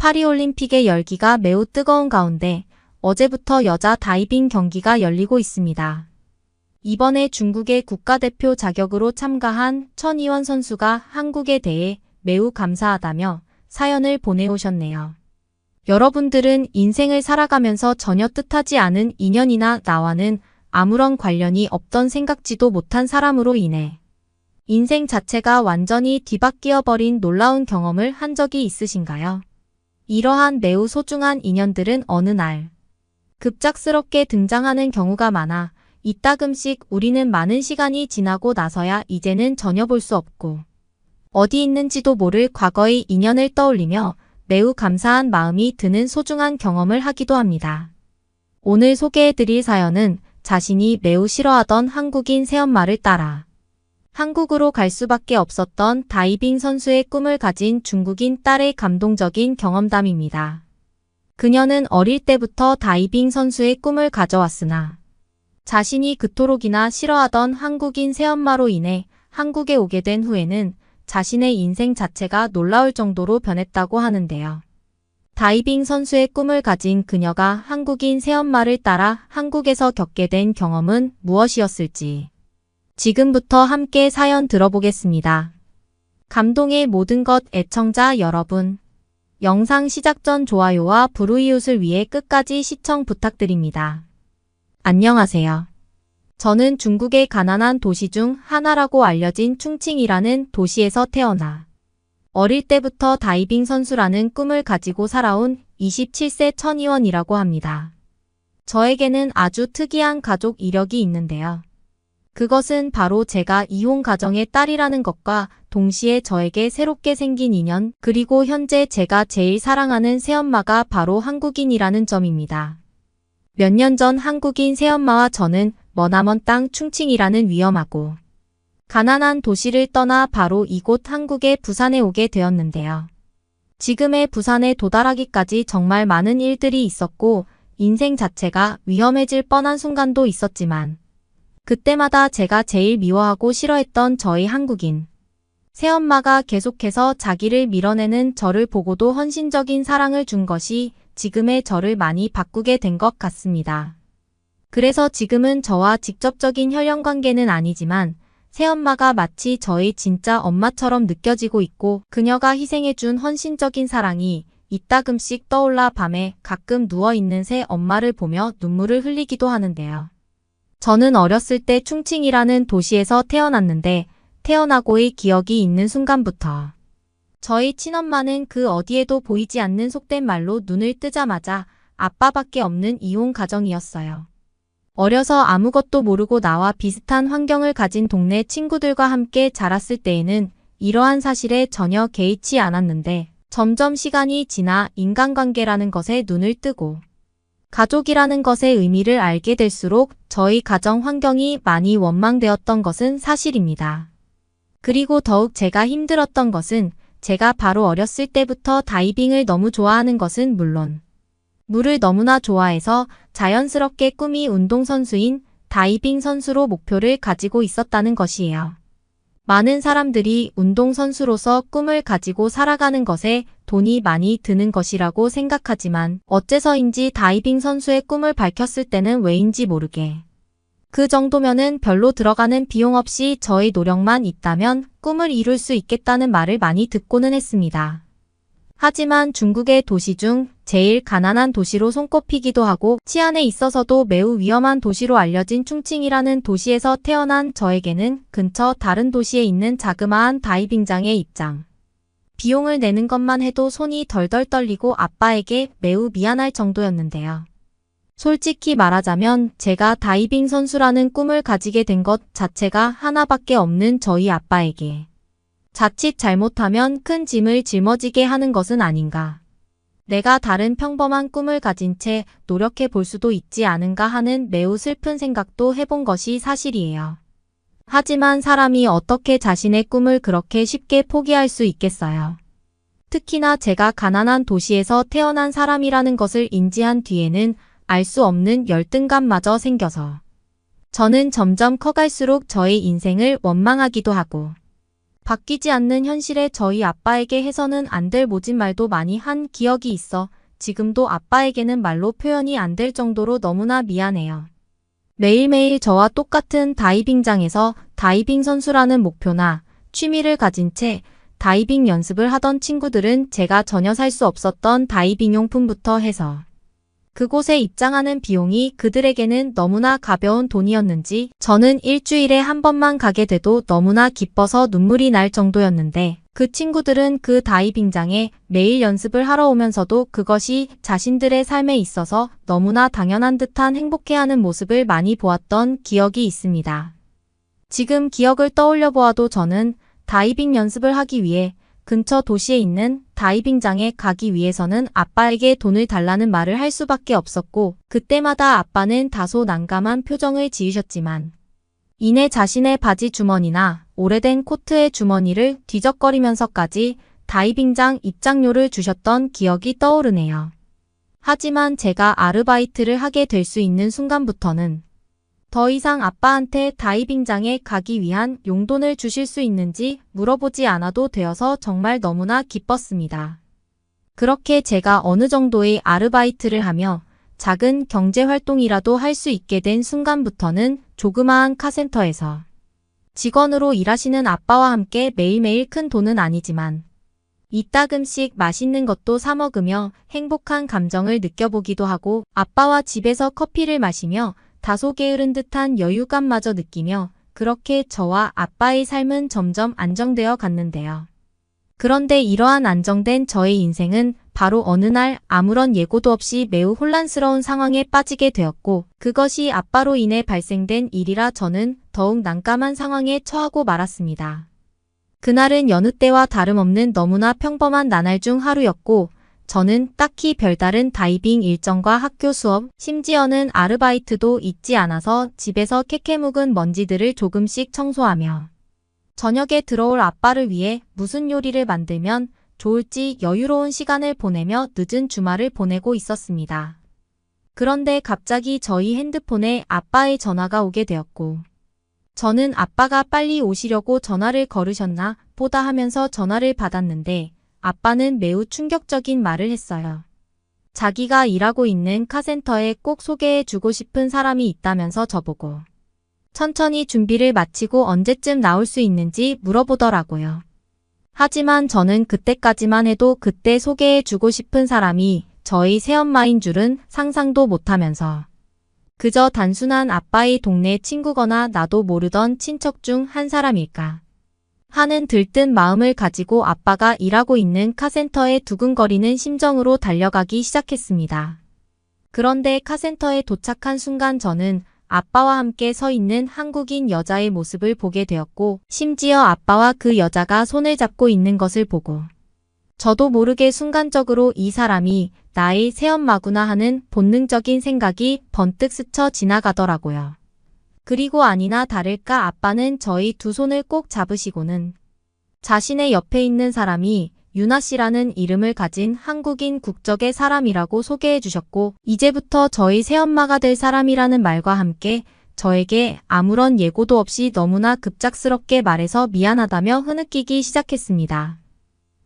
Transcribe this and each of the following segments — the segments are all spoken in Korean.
파리올림픽의 열기가 매우 뜨거운 가운데 어제부터 여자 다이빙 경기가 열리고 있습니다. 이번에 중국의 국가대표 자격으로 참가한 천이원 선수가 한국에 대해 매우 감사하다며 사연을 보내오셨네요. 여러분들은 인생을 살아가면서 전혀 뜻하지 않은 인연이나 나와는 아무런 관련이 없던 생각지도 못한 사람으로 인해 인생 자체가 완전히 뒤바뀌어버린 놀라운 경험을 한 적이 있으신가요? 이러한 매우 소중한 인연들은 어느 날 급작스럽게 등장하는 경우가 많아 이따금씩 우리는 많은 시간이 지나고 나서야 이제는 전혀 볼 수 없고 어디 있는지도 모를 과거의 인연을 떠올리며 매우 감사한 마음이 드는 소중한 경험을 하기도 합니다. 오늘 소개해드릴 사연은 자신이 매우 싫어하던 한국인 새엄마를 따라 한국으로 갈 수밖에 없었던 다이빙 선수의 꿈을 가진 중국인 딸의 감동적인 경험담입니다. 그녀는 어릴 때부터 다이빙 선수의 꿈을 가져왔으나 자신이 그토록이나 싫어하던 한국인 새엄마로 인해 한국에 오게 된 후에는 자신의 인생 자체가 놀라울 정도로 변했다고 하는데요. 다이빙 선수의 꿈을 가진 그녀가 한국인 새엄마를 따라 한국에서 겪게 된 경험은 무엇이었을지 지금부터 함께 사연 들어보겠습니다. 감동의 모든 것 애청자 여러분, 영상 시작 전 좋아요와 불우이웃을 위해 끝까지 시청 부탁드립니다. 안녕하세요. 저는 중국의 가난한 도시 중 하나라고 알려진 충칭이라는 도시에서 태어나 어릴 때부터 다이빙 선수라는 꿈을 가지고 살아온 27세 천이원이라고 합니다. 저에게는 아주 특이한 가족 이력이 있는데요. 그것은 바로 제가 이혼 가정의 딸이라는 것과 동시에 저에게 새롭게 생긴 인연, 그리고 현재 제가 제일 사랑하는 새엄마가 바로 한국인이라는 점입니다. 몇 년 전 한국인 새엄마와 저는 머나먼 땅 충칭이라는 위험하고 가난한 도시를 떠나 바로 이곳 한국의 부산에 오게 되었는데요. 지금의 부산에 도달하기까지 정말 많은 일들이 있었고 인생 자체가 위험해질 뻔한 순간도 있었지만 그때마다 제가 제일 미워하고 싫어했던 저희 한국인 새엄마가 계속해서 자기를 밀어내는 저를 보고도 헌신적인 사랑을 준 것이 지금의 저를 많이 바꾸게 된 것 같습니다. 그래서 지금은 저와 직접적인 혈연관계는 아니지만 새엄마가 마치 저의 진짜 엄마처럼 느껴지고 있고 그녀가 희생해준 헌신적인 사랑이 이따금씩 떠올라 밤에 가끔 누워있는 새 엄마를 보며 눈물을 흘리기도 하는데요. 저는 어렸을 때 충칭이라는 도시에서 태어났는데 태어나고의 기억이 있는 순간부터 저희 친엄마는 그 어디에도 보이지 않는 속된 말로 눈을 뜨자마자 아빠밖에 없는 이혼 가정이었어요. 어려서 아무것도 모르고 나와 비슷한 환경을 가진 동네 친구들과 함께 자랐을 때에는 이러한 사실에 전혀 개의치 않았는데 점점 시간이 지나 인간관계라는 것에 눈을 뜨고 가족이라는 것의 의미를 알게 될수록 저희 가정 환경이 많이 원망되었던 것은 사실입니다. 그리고 더욱 제가 힘들었던 것은 제가 바로 어렸을 때부터 다이빙을 너무 좋아하는 것은 물론 물을 너무나 좋아해서 자연스럽게 꿈이 운동선수인 다이빙 선수로 목표를 가지고 있었다는 것이에요. 많은 사람들이 운동선수로서 꿈을 가지고 살아가는 것에 돈이 많이 드는 것이라고 생각하지만 어째서인지 다이빙 선수의 꿈을 밝혔을 때는 왜인지 모르게 그 정도면은 별로 들어가는 비용 없이 저의 노력만 있다면 꿈을 이룰 수 있겠다는 말을 많이 듣고는 했습니다. 하지만 중국의 도시 중 제일 가난한 도시로 손꼽히기도 하고 치안에 있어서도 매우 위험한 도시로 알려진 충칭이라는 도시에서 태어난 저에게는 근처 다른 도시에 있는 자그마한 다이빙장에 입장 비용을 내는 것만 해도 손이 덜덜 떨리고 아빠에게 매우 미안할 정도였는데요. 솔직히 말하자면 제가 다이빙 선수라는 꿈을 가지게 된 것 자체가 하나밖에 없는 저희 아빠에게 자칫 잘못하면 큰 짐을 짊어지게 하는 것은 아닌가. 내가 다른 평범한 꿈을 가진 채 노력해 볼 수도 있지 않은가 하는 매우 슬픈 생각도 해본 것이 사실이에요. 하지만 사람이 어떻게 자신의 꿈을 그렇게 쉽게 포기할 수 있겠어요. 특히나 제가 가난한 도시에서 태어난 사람이라는 것을 인지한 뒤에는 알 수 없는 열등감마저 생겨서 저는 점점 커갈수록 저의 인생을 원망하기도 하고 바뀌지 않는 현실에 저희 아빠에게 해서는 안 될 모진 말도 많이 한 기억이 있어 지금도 아빠에게는 말로 표현이 안 될 정도로 너무나 미안해요. 매일매일 저와 똑같은 다이빙장에서 다이빙 선수라는 목표나 취미를 가진 채 다이빙 연습을 하던 친구들은 제가 전혀 살 수 없었던 다이빙 용품부터 해서 그곳에 입장하는 비용이 그들에게는 너무나 가벼운 돈이었는지 저는 일주일에 한 번만 가게 돼도 너무나 기뻐서 눈물이 날 정도였는데 그 친구들은 그 다이빙장에 매일 연습을 하러 오면서도 그것이 자신들의 삶에 있어서 너무나 당연한 듯한 행복해하는 모습을 많이 보았던 기억이 있습니다. 지금 기억을 떠올려 보아도 저는 다이빙 연습을 하기 위해 근처 도시에 있는 다이빙장에 가기 위해서는 아빠에게 돈을 달라는 말을 할 수밖에 없었고 그때마다 아빠는 다소 난감한 표정을 지으셨지만 이내 자신의 바지 주머니나 오래된 코트의 주머니를 뒤적거리면서까지 다이빙장 입장료를 주셨던 기억이 떠오르네요. 하지만 제가 아르바이트를 하게 될 수 있는 순간부터는 더 이상 아빠한테 다이빙장에 가기 위한 용돈을 주실 수 있는지 물어보지 않아도 되어서 정말 너무나 기뻤습니다. 그렇게 제가 어느 정도의 아르바이트를 하며 작은 경제활동이라도 할 수 있게 된 순간부터는 조그마한 카센터에서 직원으로 일하시는 아빠와 함께 매일매일 큰 돈은 아니지만 이따금씩 맛있는 것도 사 먹으며 행복한 감정을 느껴보기도 하고 아빠와 집에서 커피를 마시며 다소 게으른 듯한 여유감마저 느끼며 그렇게 저와 아빠의 삶은 점점 안정되어 갔는데요. 그런데 이러한 안정된 저의 인생은 바로 어느 날 아무런 예고도 없이 매우 혼란스러운 상황에 빠지게 되었고 그것이 아빠로 인해 발생된 일이라 저는 더욱 난감한 상황에 처하고 말았습니다. 그날은 여느 때와 다름없는 너무나 평범한 나날 중 하루였고 저는 딱히 별다른 다이빙 일정과 학교 수업, 심지어는 아르바이트도 있지 않아서 집에서 캐캐 묵은 먼지들을 조금씩 청소하며 저녁에 들어올 아빠를 위해 무슨 요리를 만들면 좋을지 여유로운 시간을 보내며 늦은 주말을 보내고 있었습니다. 그런데 갑자기 저희 핸드폰에 아빠의 전화가 오게 되었고 저는 아빠가 빨리 오시려고 전화를 걸으셨나 보다 하면서 전화를 받았는데 아빠는 매우 충격적인 말을 했어요. 자기가 일하고 있는 카센터에 꼭 소개해주고 싶은 사람이 있다면서 저보고 천천히 준비를 마치고 언제쯤 나올 수 있는지 물어보더라고요. 하지만 저는 그때까지만 해도 그때 소개해주고 싶은 사람이 저희 새엄마인 줄은 상상도 못하면서 그저 단순한 아빠의 동네 친구거나 나도 모르던 친척 중 한 사람일까 하는 들뜬 마음을 가지고 아빠가 일하고 있는 카센터에 두근거리는 심정으로 달려가기 시작했습니다. 그런데 카센터에 도착한 순간 저는 아빠와 함께 서 있는 한국인 여자의 모습을 보게 되었고 심지어 아빠와 그 여자가 손을 잡고 있는 것을 보고 저도 모르게 순간적으로 이 사람이 나의 새엄마구나 하는 본능적인 생각이 번뜩 스쳐 지나가더라고요. 그리고 아니나 다를까 아빠는 저희 두 손을 꼭 잡으시고는 자신의 옆에 있는 사람이 유나 씨라는 이름을 가진 한국인 국적의 사람이라고 소개해 주셨고 이제부터 저희 새엄마가 될 사람이라는 말과 함께 저에게 아무런 예고도 없이 너무나 급작스럽게 말해서 미안하다며 흐느끼기 시작했습니다.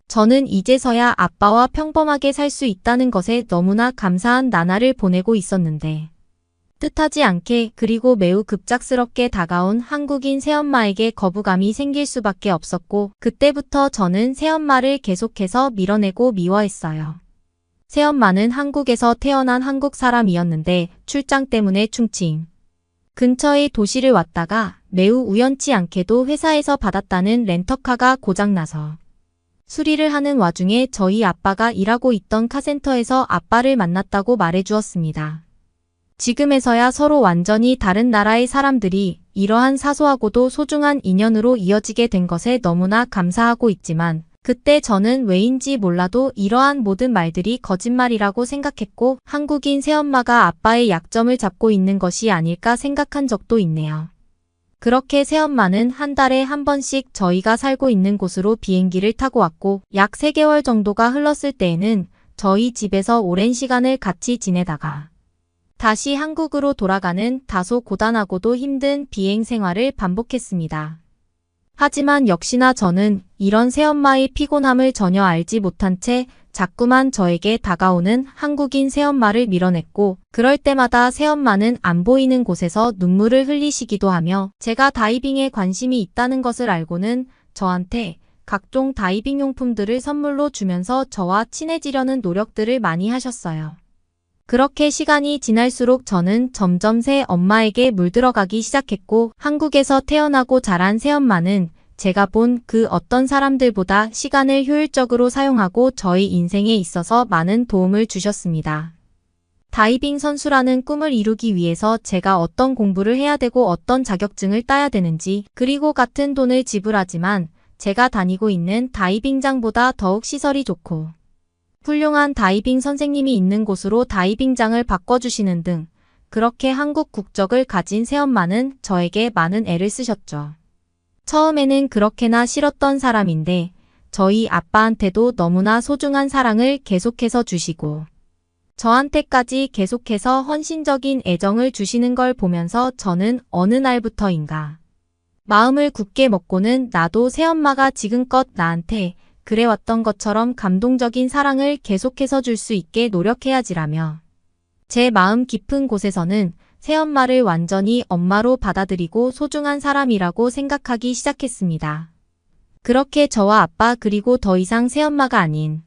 저는 이제서야 아빠와 평범하게 살 수 있다는 것에 너무나 감사한 나날을 보내고 있었는데 뜻하지 않게 그리고 매우 급작스럽게 다가온 한국인 새엄마에게 거부감이 생길 수밖에 없었고 그때부터 저는 새엄마를 계속해서 밀어내고 미워했어요. 새엄마는 한국에서 태어난 한국 사람이었는데 출장 때문에 충칭 근처의 도시를 왔다가 매우 우연치 않게도 회사에서 받았다는 렌터카가 고장나서 수리를 하는 와중에 저희 아빠가 일하고 있던 카센터에서 아빠를 만났다고 말해주었습니다. 지금에서야 서로 완전히 다른 나라의 사람들이 이러한 사소하고도 소중한 인연으로 이어지게 된 것에 너무나 감사하고 있지만 그때 저는 왜인지 몰라도 이러한 모든 말들이 거짓말이라고 생각했고 한국인 새엄마가 아빠의 약점을 잡고 있는 것이 아닐까 생각한 적도 있네요. 그렇게 새엄마는 한 달에 한 번씩 저희가 살고 있는 곳으로 비행기를 타고 왔고 약 3개월 정도가 흘렀을 때에는 저희 집에서 오랜 시간을 같이 지내다가 다시 한국으로 돌아가는 다소 고단하고도 힘든 비행 생활을 반복했습니다. 하지만 역시나 저는 이런 새엄마의 피곤함을 전혀 알지 못한 채 자꾸만 저에게 다가오는 한국인 새엄마를 밀어냈고, 그럴 때마다 새엄마는 안 보이는 곳에서 눈물을 흘리시기도 하며 제가 다이빙에 관심이 있다는 것을 알고는 저한테 각종 다이빙 용품들을 선물로 주면서 저와 친해지려는 노력들을 많이 하셨어요. 그렇게 시간이 지날수록 저는 점점 새엄마에게 물들어가기 시작했고, 한국에서 태어나고 자란 새엄마는 제가 본 그 어떤 사람들보다 시간을 효율적으로 사용하고 저희 인생에 있어서 많은 도움을 주셨습니다. 다이빙 선수라는 꿈을 이루기 위해서 제가 어떤 공부를 해야 되고 어떤 자격증을 따야 되는지, 그리고 같은 돈을 지불하지만 제가 다니고 있는 다이빙장보다 더욱 시설이 좋고 훌륭한 다이빙 선생님이 있는 곳으로 다이빙장을 바꿔주시는 등 그렇게 한국 국적을 가진 새엄마는 저에게 많은 애를 쓰셨죠. 처음에는 그렇게나 싫었던 사람인데 저희 아빠한테도 너무나 소중한 사랑을 계속해서 주시고 저한테까지 계속해서 헌신적인 애정을 주시는 걸 보면서 저는 어느 날부터인가 마음을 굳게 먹고는 나도 새엄마가 지금껏 나한테 그래왔던 것처럼 감동적인 사랑을 계속해서 줄 수 있게 노력해야지라며 제 마음 깊은 곳에서는 새엄마를 완전히 엄마로 받아들이고 소중한 사람이라고 생각하기 시작했습니다. 그렇게 저와 아빠 그리고 더 이상 새엄마가 아닌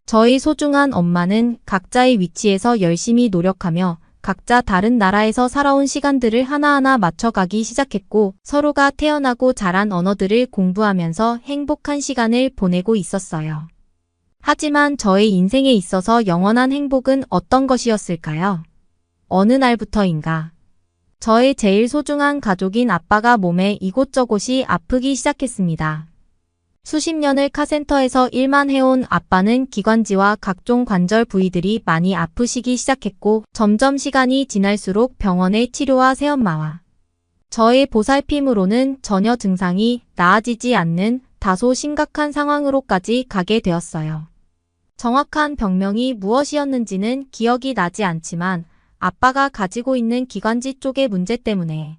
저희 소중한 엄마는 각자의 위치에서 열심히 노력하며 각자 다른 나라에서 살아온 시간들을 하나하나 맞춰가기 시작했고 서로가 태어나고 자란 언어들을 공부하면서 행복한 시간을 보내고 있었어요. 하지만 저의 인생에 있어서 영원한 행복은 어떤 것이었을까요? 어느 날부터인가 저의 제일 소중한 가족인 아빠가 몸에 이곳저곳이 아프기 시작했습니다. 수십 년을 카센터에서 일만 해온 아빠는 기관지와 각종 관절 부위들이 많이 아프시기 시작했고 점점 시간이 지날수록 병원의 치료와 새엄마와 저의 보살핌으로는 전혀 증상이 나아지지 않는 다소 심각한 상황으로까지 가게 되었어요. 정확한 병명이 무엇이었는지는 기억이 나지 않지만 아빠가 가지고 있는 기관지 쪽의 문제 때문에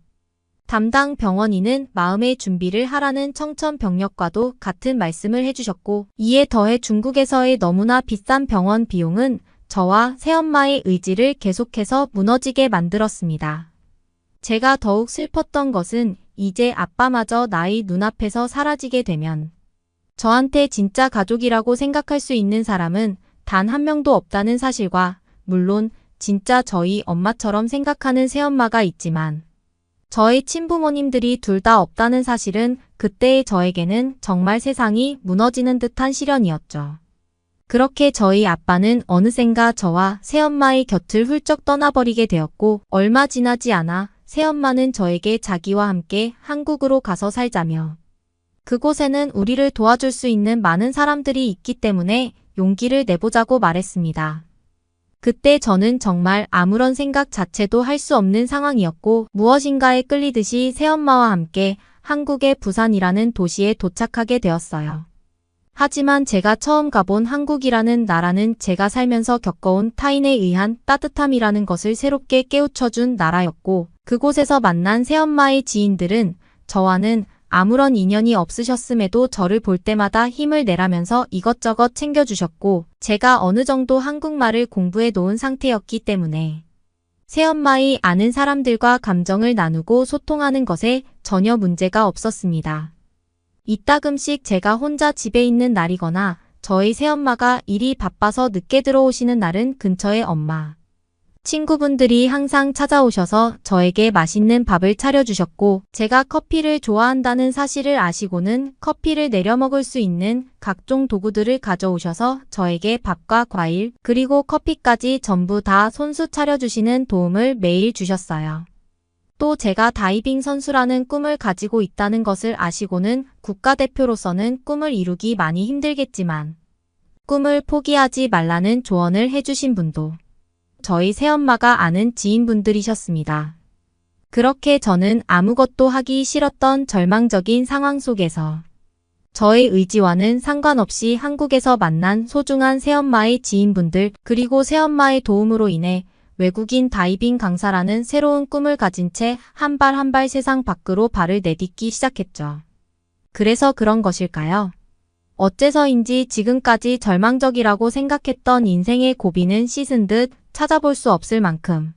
담당 병원인은 마음의 준비를 하라는 청천벽력과도 같은 말씀을 해주셨고 이에 더해 중국에서의 너무나 비싼 병원 비용은 저와 새엄마의 의지를 계속해서 무너지게 만들었습니다. 제가 더욱 슬펐던 것은 이제 아빠마저 나의 눈앞에서 사라지게 되면 저한테 진짜 가족이라고 생각할 수 있는 사람은 단 한 명도 없다는 사실과 물론 진짜 저희 엄마처럼 생각하는 새엄마가 있지만 저의 친부모님들이 둘 다 없다는 사실은 그때의 저에게는 정말 세상이 무너지는 듯한 시련이었죠. 그렇게 저희 아빠는 어느샌가 저와 새엄마의 곁을 훌쩍 떠나버리게 되었고 얼마 지나지 않아 새엄마는 저에게 자기와 함께 한국으로 가서 살자며 그곳에는 우리를 도와줄 수 있는 많은 사람들이 있기 때문에 용기를 내보자고 말했습니다. 그때 저는 정말 아무런 생각 자체도 할 수 없는 상황이었고 무엇인가에 끌리듯이 새엄마와 함께 한국의 부산이라는 도시에 도착하게 되었어요. 하지만 제가 처음 가본 한국이라는 나라는 제가 살면서 겪어온 타인에 의한 따뜻함이라는 것을 새롭게 깨우쳐준 나라였고 그곳에서 만난 새엄마의 지인들은 저와는 아무런 인연이 없으셨음에도 저를 볼 때마다 힘을 내라면서 이것저것 챙겨주셨고 제가 어느 정도 한국말을 공부해 놓은 상태였기 때문에 새엄마의 아는 사람들과 감정을 나누고 소통하는 것에 전혀 문제가 없었습니다. 이따금씩 제가 혼자 집에 있는 날이거나 저희 새엄마가 일이 바빠서 늦게 들어오시는 날은 근처의 엄마, 친구분들이 항상 찾아오셔서 저에게 맛있는 밥을 차려주셨고 제가 커피를 좋아한다는 사실을 아시고는 커피를 내려 먹을 수 있는 각종 도구들을 가져오셔서 저에게 밥과 과일 그리고 커피까지 전부 다 손수 차려주시는 도움을 매일 주셨어요. 또 제가 다이빙 선수라는 꿈을 가지고 있다는 것을 아시고는 국가대표로서는 꿈을 이루기 많이 힘들겠지만 꿈을 포기하지 말라는 조언을 해주신 분도 저희 새엄마가 아는 지인분들이셨습니다. 그렇게 저는 아무것도 하기 싫었던 절망적인 상황 속에서 저의 의지와는 상관없이 한국에서 만난 소중한 새엄마의 지인분들 그리고 새엄마의 도움으로 인해 외국인 다이빙 강사라는 새로운 꿈을 가진 채 한 발 한 발 세상 밖으로 발을 내딛기 시작했죠. 그래서 그런 것일까요? 어째서인지 지금까지 절망적이라고 생각했던 인생의 고비는 씻은 듯 찾아볼 수 없을 만큼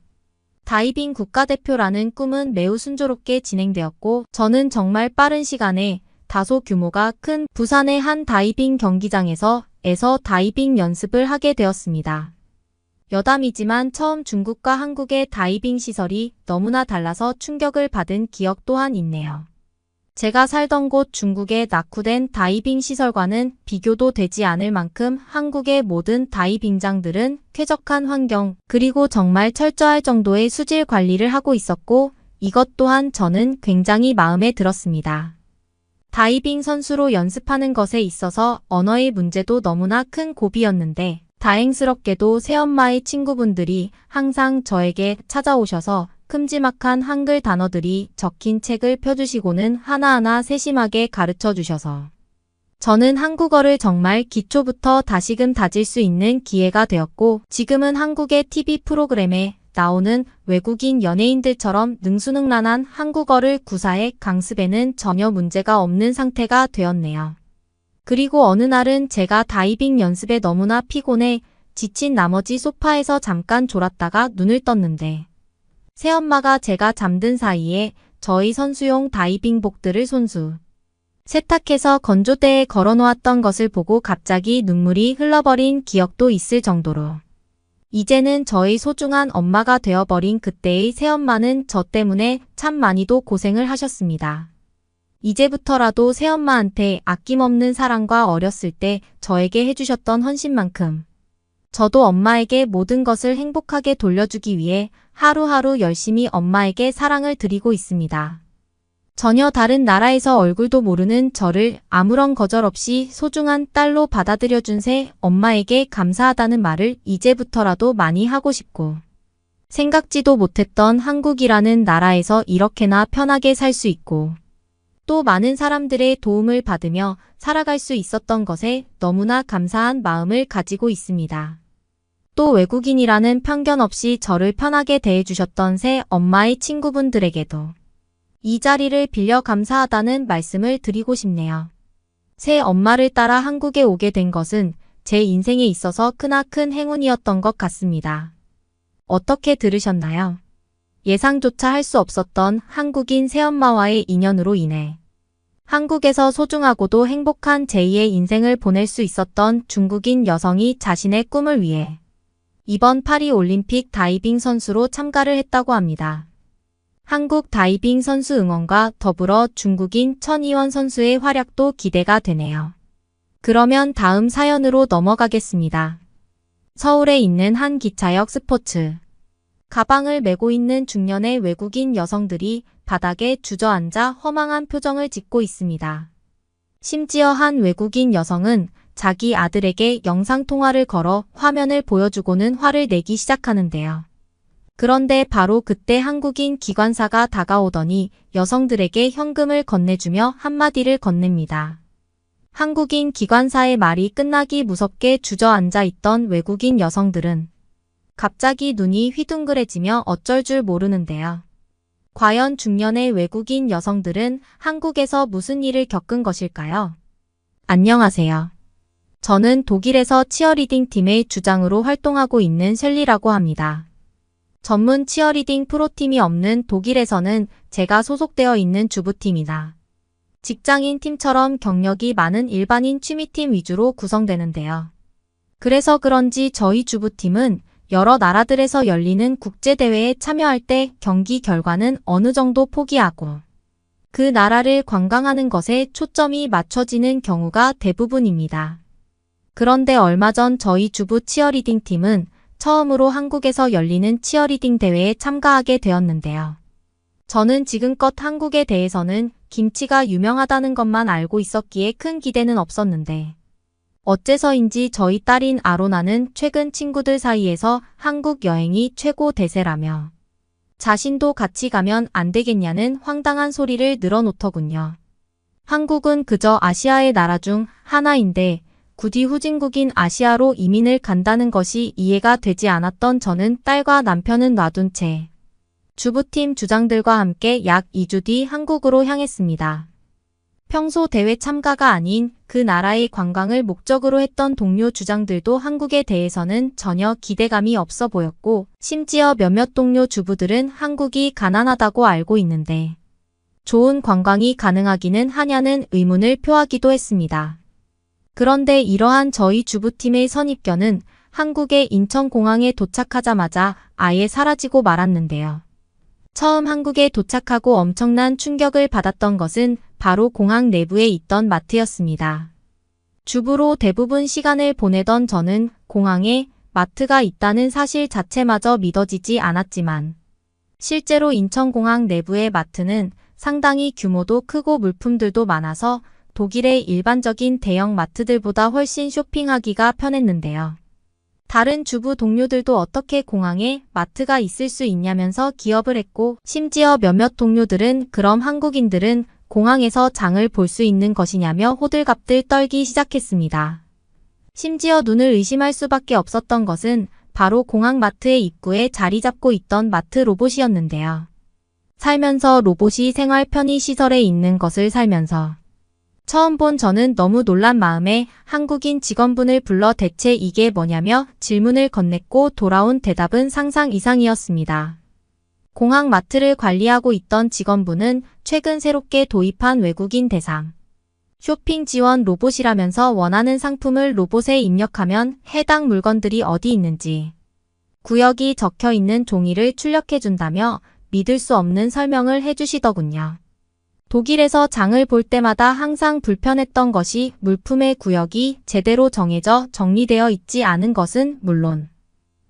다이빙 국가대표라는 꿈은 매우 순조롭게 진행되었고 저는 정말 빠른 시간에 다소 규모가 큰 부산의 한 다이빙 경기장에서 다이빙 연습을 하게 되었습니다. 여담이지만 처음 중국과 한국의 다이빙 시설이 너무나 달라서 충격을 받은 기억 또한 있네요. 제가 살던 곳 중국의 낙후된 다이빙 시설과는 비교도 되지 않을 만큼 한국의 모든 다이빙장들은 쾌적한 환경 그리고 정말 철저할 정도의 수질 관리를 하고 있었고 이것 또한 저는 굉장히 마음에 들었습니다. 다이빙 선수로 연습하는 것에 있어서 언어의 문제도 너무나 큰 고비였는데 다행스럽게도 새엄마의 친구분들이 항상 저에게 찾아오셔서 큼지막한 한글 단어들이 적힌 책을 펴주시고는 하나하나 세심하게 가르쳐 주셔서 저는 한국어를 정말 기초부터 다시금 다질 수 있는 기회가 되었고 지금은 한국의 TV 프로그램에 나오는 외국인 연예인들처럼 능수능란한 한국어를 구사해 강습에는 전혀 문제가 없는 상태가 되었네요. 그리고 어느 날은 제가 다이빙 연습에 너무나 피곤해 지친 나머지 소파에서 잠깐 졸았다가 눈을 떴는데 새엄마가 제가 잠든 사이에 저희 선수용 다이빙복들을 손수 세탁해서 건조대에 걸어놓았던 것을 보고 갑자기 눈물이 흘러버린 기억도 있을 정도로 이제는 저희 소중한 엄마가 되어버린 그때의 새엄마는 저 때문에 참 많이도 고생을 하셨습니다. 이제부터라도 새엄마한테 아낌없는 사랑과 어렸을 때 저에게 해주셨던 헌신만큼 저도 엄마에게 모든 것을 행복하게 돌려주기 위해 하루하루 열심히 엄마에게 사랑을 드리고 있습니다. 전혀 다른 나라에서 얼굴도 모르는 저를 아무런 거절 없이 소중한 딸로 받아들여준 새 엄마에게 감사하다는 말을 이제부터라도 많이 하고 싶고 생각지도 못했던 한국이라는 나라에서 이렇게나 편하게 살 수 있고 또 많은 사람들의 도움을 받으며 살아갈 수 있었던 것에 너무나 감사한 마음을 가지고 있습니다. 또 외국인이라는 편견 없이 저를 편하게 대해주셨던 새 엄마의 친구분들에게도 이 자리를 빌려 감사하다는 말씀을 드리고 싶네요. 새 엄마를 따라 한국에 오게 된 것은 제 인생에 있어서 크나큰 행운이었던 것 같습니다. 어떻게 들으셨나요? 예상조차 할 수 없었던 한국인 새엄마와의 인연으로 인해 한국에서 소중하고도 행복한 제2의 인생을 보낼 수 있었던 중국인 여성이 자신의 꿈을 위해 이번 파리 올림픽 다이빙 선수로 참가를 했다고 합니다. 한국 다이빙 선수 응원과 더불어 중국인 천이원 선수의 활약도 기대가 되네요. 그러면 다음 사연으로 넘어가겠습니다. 서울에 있는 한 기차역 스포츠 가방을 메고 있는 중년의 외국인 여성들이 바닥에 주저앉아 허망한 표정을 짓고 있습니다. 심지어 한 외국인 여성은 자기 아들에게 영상통화를 걸어 화면을 보여주고는 화를 내기 시작하는데요. 그런데 바로 그때 한국인 기관사가 다가오더니 여성들에게 현금을 건네주며 한마디를 건넵니다. 한국인 기관사의 말이 끝나기 무섭게 주저앉아 있던 외국인 여성들은 갑자기 눈이 휘둥그레지며 어쩔 줄 모르는데요. 과연 중년의 외국인 여성들은 한국에서 무슨 일을 겪은 것일까요? 안녕하세요. 저는 독일에서 치어리딩 팀의 주장으로 활동하고 있는 셸리라고 합니다. 전문 치어리딩 프로팀이 없는 독일에서는 제가 소속되어 있는 주부팀이나 직장인 팀처럼 경력이 많은 일반인 취미팀 위주로 구성되는데요. 그래서 그런지 저희 주부팀은 여러 나라들에서 열리는 국제대회에 참여할 때 경기 결과는 어느 정도 포기하고 그 나라를 관광하는 것에 초점이 맞춰지는 경우가 대부분입니다. 그런데 얼마 전 저희 주부 치어리딩 팀은 처음으로 한국에서 열리는 치어리딩 대회에 참가하게 되었는데요. 저는 지금껏 한국에 대해서는 김치가 유명하다는 것만 알고 있었기에 큰 기대는 없었는데 어째서인지 저희 딸인 아로나는 최근 친구들 사이에서 한국 여행이 최고 대세라며 자신도 같이 가면 안 되겠냐는 황당한 소리를 늘어놓더군요. 한국은 그저 아시아의 나라 중 하나인데 굳이 후진국인 아시아로 이민을 간다는 것이 이해가 되지 않았던 저는 딸과 남편은 놔둔 채 주부팀 주장들과 함께 약 2주 뒤 한국으로 향했습니다. 평소 대회 참가가 아닌 그 나라의 관광을 목적으로 했던 동료 주장들도 한국에 대해서는 전혀 기대감이 없어 보였고, 심지어 몇몇 동료 주부들은 한국이 가난하다고 알고 있는데 좋은 관광이 가능하기는 하냐는 의문을 표하기도 했습니다. 그런데 이러한 저희 주부팀의 선입견은 한국의 인천공항에 도착하자마자 아예 사라지고 말았는데요. 처음 한국에 도착하고 엄청난 충격을 받았던 것은 바로 공항 내부에 있던 마트였습니다. 주부로 대부분 시간을 보내던 저는 공항에 마트가 있다는 사실 자체마저 믿어지지 않았지만, 실제로 인천공항 내부의 마트는 상당히 규모도 크고 물품들도 많아서 독일의 일반적인 대형 마트들보다 훨씬 쇼핑하기가 편했는데요. 다른 주부 동료들도 어떻게 공항에 마트가 있을 수 있냐면서 기업을 했고, 심지어 몇몇 동료들은 그럼 한국인들은 공항에서 장을 볼 수 있는 것이냐며 호들갑들 떨기 시작했습니다. 심지어 눈을 의심할 수밖에 없었던 것은 바로 공항 마트의 입구에 자리 잡고 있던 마트 로봇이었는데요. 살면서 로봇이 생활 편의시설에 있는 것을 살면서 처음 본 저는 너무 놀란 마음에 한국인 직원분을 불러 대체 이게 뭐냐며 질문을 건넸고 돌아온 대답은 상상 이상이었습니다. 공항 마트를 관리하고 있던 직원분은 최근 새롭게 도입한 외국인 대상 쇼핑 지원 로봇이라면서 원하는 상품을 로봇에 입력하면 해당 물건들이 어디 있는지 구역이 적혀 있는 종이를 출력해준다며 믿을 수 없는 설명을 해주시더군요. 독일에서 장을 볼 때마다 항상 불편했던 것이 물품의 구역이 제대로 정해져 정리되어 있지 않은 것은 물론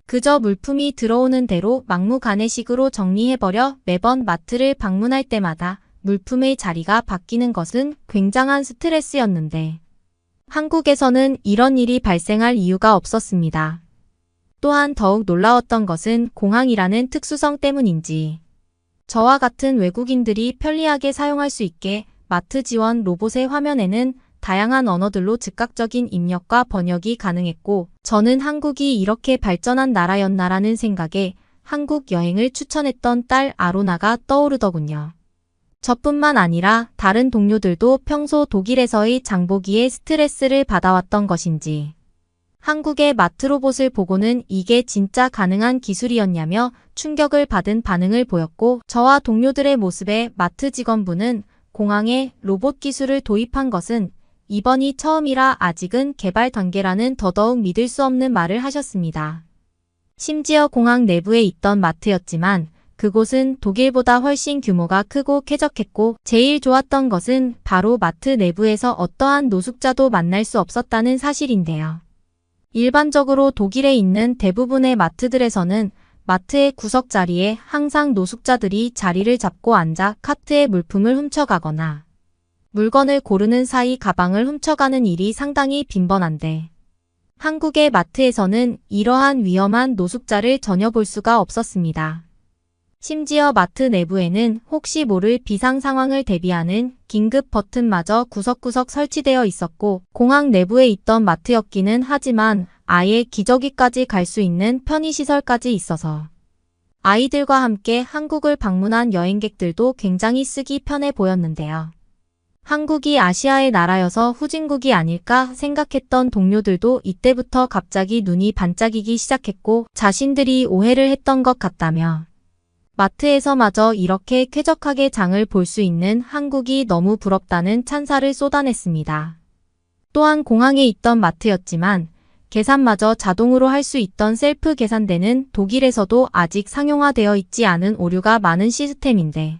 그저 물품이 들어오는 대로 막무가내식으로 정리해버려 매번 마트를 방문할 때마다 물품의 자리가 바뀌는 것은 굉장한 스트레스였는데, 한국에서는 이런 일이 발생할 이유가 없었습니다. 또한 더욱 놀라웠던 것은 공항이라는 특수성 때문인지 저와 같은 외국인들이 편리하게 사용할 수 있게 마트 지원 로봇의 화면에는 다양한 언어들로 즉각적인 입력과 번역이 가능했고, 저는 한국이 이렇게 발전한 나라였나라는 생각에 한국 여행을 추천했던 딸 아로나가 떠오르더군요. 저뿐만 아니라 다른 동료들도 평소 독일에서의 장보기에 스트레스를 받아왔던 것인지 한국의 마트 로봇을 보고는 이게 진짜 가능한 기술이었냐며 충격을 받은 반응을 보였고, 저와 동료들의 모습에 마트 직원분은 공항에 로봇 기술을 도입한 것은 이번이 처음이라 아직은 개발 단계라는 더더욱 믿을 수 없는 말을 하셨습니다. 심지어 공항 내부에 있던 마트였지만 그곳은 독일보다 훨씬 규모가 크고 쾌적했고, 제일 좋았던 것은 바로 마트 내부에서 어떠한 노숙자도 만날 수 없었다는 사실인데요. 일반적으로 독일에 있는 대부분의 마트들에서는 마트의 구석 자리에 항상 노숙자들이 자리를 잡고 앉아 카트에 물품을 훔쳐가거나 물건을 고르는 사이 가방을 훔쳐가는 일이 상당히 빈번한데, 한국의 마트에서는 이러한 위험한 노숙자를 전혀 볼 수가 없었습니다. 심지어 마트 내부에는 혹시 모를 비상 상황을 대비하는 긴급 버튼마저 구석구석 설치되어 있었고, 공항 내부에 있던 마트였기는 하지만 아예 기저귀까지 갈 수 있는 편의시설까지 있어서 아이들과 함께 한국을 방문한 여행객들도 굉장히 쓰기 편해 보였는데요. 한국이 아시아의 나라여서 후진국이 아닐까 생각했던 동료들도 이때부터 갑자기 눈이 반짝이기 시작했고, 자신들이 오해를 했던 것 같다며 마트에서마저 이렇게 쾌적하게 장을 볼 수 있는 한국이 너무 부럽다는 찬사를 쏟아냈습니다. 또한 공항에 있던 마트였지만 계산마저 자동으로 할 수 있던 셀프 계산대는 독일에서도 아직 상용화되어 있지 않은 오류가 많은 시스템인데,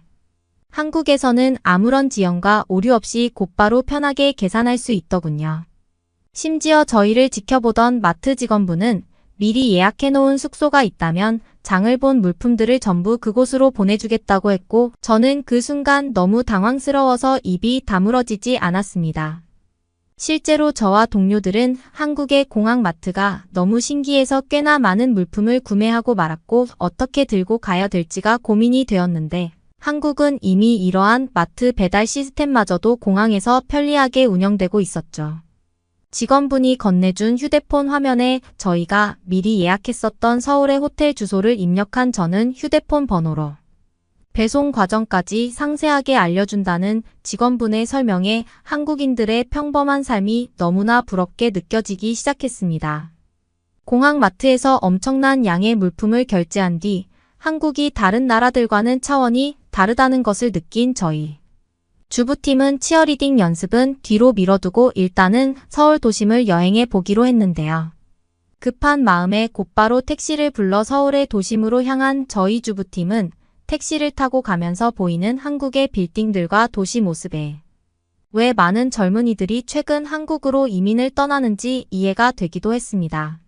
한국에서는 아무런 지연과 오류 없이 곧바로 편하게 계산할 수 있더군요. 심지어 저희를 지켜보던 마트 직원분은 미리 예약해놓은 숙소가 있다면 장을 본 물품들을 전부 그곳으로 보내주겠다고 했고, 저는 그 순간 너무 당황스러워서 입이 다물어지지 않았습니다. 실제로 저와 동료들은 한국의 공항 마트가 너무 신기해서 꽤나 많은 물품을 구매하고 말았고, 어떻게 들고 가야 될지가 고민이 되었는데, 한국은 이미 이러한 마트 배달 시스템마저도 공항에서 편리하게 운영되고 있었죠. 직원분이 건네준 휴대폰 화면에 저희가 미리 예약했었던 서울의 호텔 주소를 입력한 저는 휴대폰 번호로 배송 과정까지 상세하게 알려준다는 직원분의 설명에 한국인들의 평범한 삶이 너무나 부럽게 느껴지기 시작했습니다. 공항 마트에서 엄청난 양의 물품을 결제한 뒤 한국이 다른 나라들과는 차원이 다르다는 것을 느낀 저희. 주부팀은 치어리딩 연습은 뒤로 미뤄두고 일단은 서울 도심을 여행해 보기로 했는데요. 급한 마음에 곧바로 택시를 불러 서울의 도심으로 향한 저희 주부팀은 택시를 타고 가면서 보이는 한국의 빌딩들과 도시 모습에 왜 많은 젊은이들이 최근 한국으로 이민을 떠나는지 이해가 되기도 했습니다.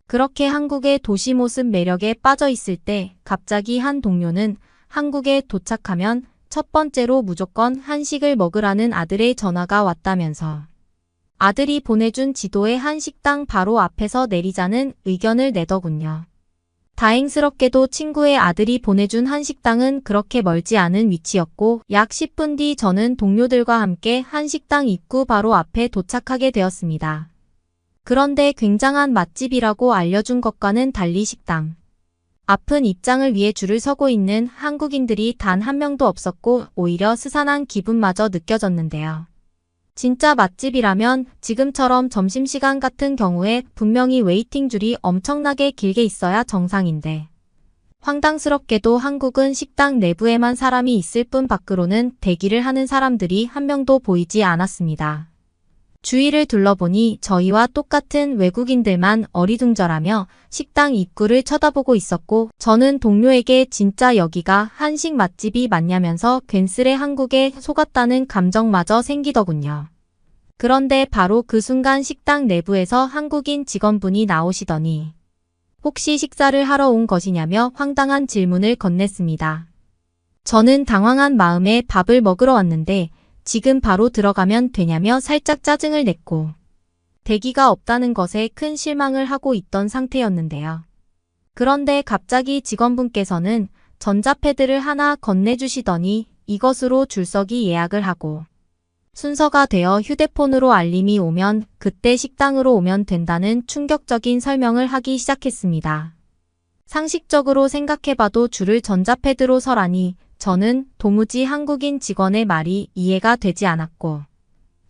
그렇게 한국의 도시 모습 매력에 빠져 있을 때 갑자기 한 동료는 한국에 도착하면 첫 번째로 무조건 한식을 먹으라는 아들의 전화가 왔다면서 아들이 보내준 지도의 한 식당 바로 앞에서 내리자는 의견을 내더군요. 다행스럽게도 친구의 아들이 보내준 한식당은 그렇게 멀지 않은 위치였고 약 10분 뒤 저는 동료들과 함께 한식당 입구 바로 앞에 도착하게 되었습니다. 그런데 굉장한 맛집이라고 알려준 것과는 달리 식당 앞은 입장을 위해 줄을 서고 있는 한국인들이 단 한 명도 없었고 오히려 스산한 기분마저 느껴졌는데요. 진짜 맛집이라면 지금처럼 점심시간 같은 경우에 분명히 웨이팅 줄이 엄청나게 길게 있어야 정상인데 황당스럽게도 한국은 식당 내부에만 사람이 있을 뿐 밖으로는 대기를 하는 사람들이 한 명도 보이지 않았습니다. 주위를 둘러보니 저희와 똑같은 외국인들만 어리둥절하며 식당 입구를 쳐다보고 있었고 저는 동료에게 진짜 여기가 한식 맛집이 맞냐면서 괜스레 한국에 속았다는 감정마저 생기더군요. 그런데 바로 그 순간 식당 내부에서 한국인 직원분이 나오시더니 혹시 식사를 하러 온 것이냐며 황당한 질문을 건넸습니다. 저는 당황한 마음에 밥을 먹으러 왔는데 지금 바로 들어가면 되냐며 살짝 짜증을 냈고 대기가 없다는 것에 큰 실망을 하고 있던 상태였는데요. 그런데 갑자기 직원분께서는 전자패드를 하나 건네주시더니 이것으로 줄서기 예약을 하고 순서가 되어 휴대폰으로 알림이 오면 그때 식당으로 오면 된다는 충격적인 설명을 하기 시작했습니다. 상식적으로 생각해봐도 줄을 전자패드로 서라니 저는 도무지 한국인 직원의 말이 이해가 되지 않았고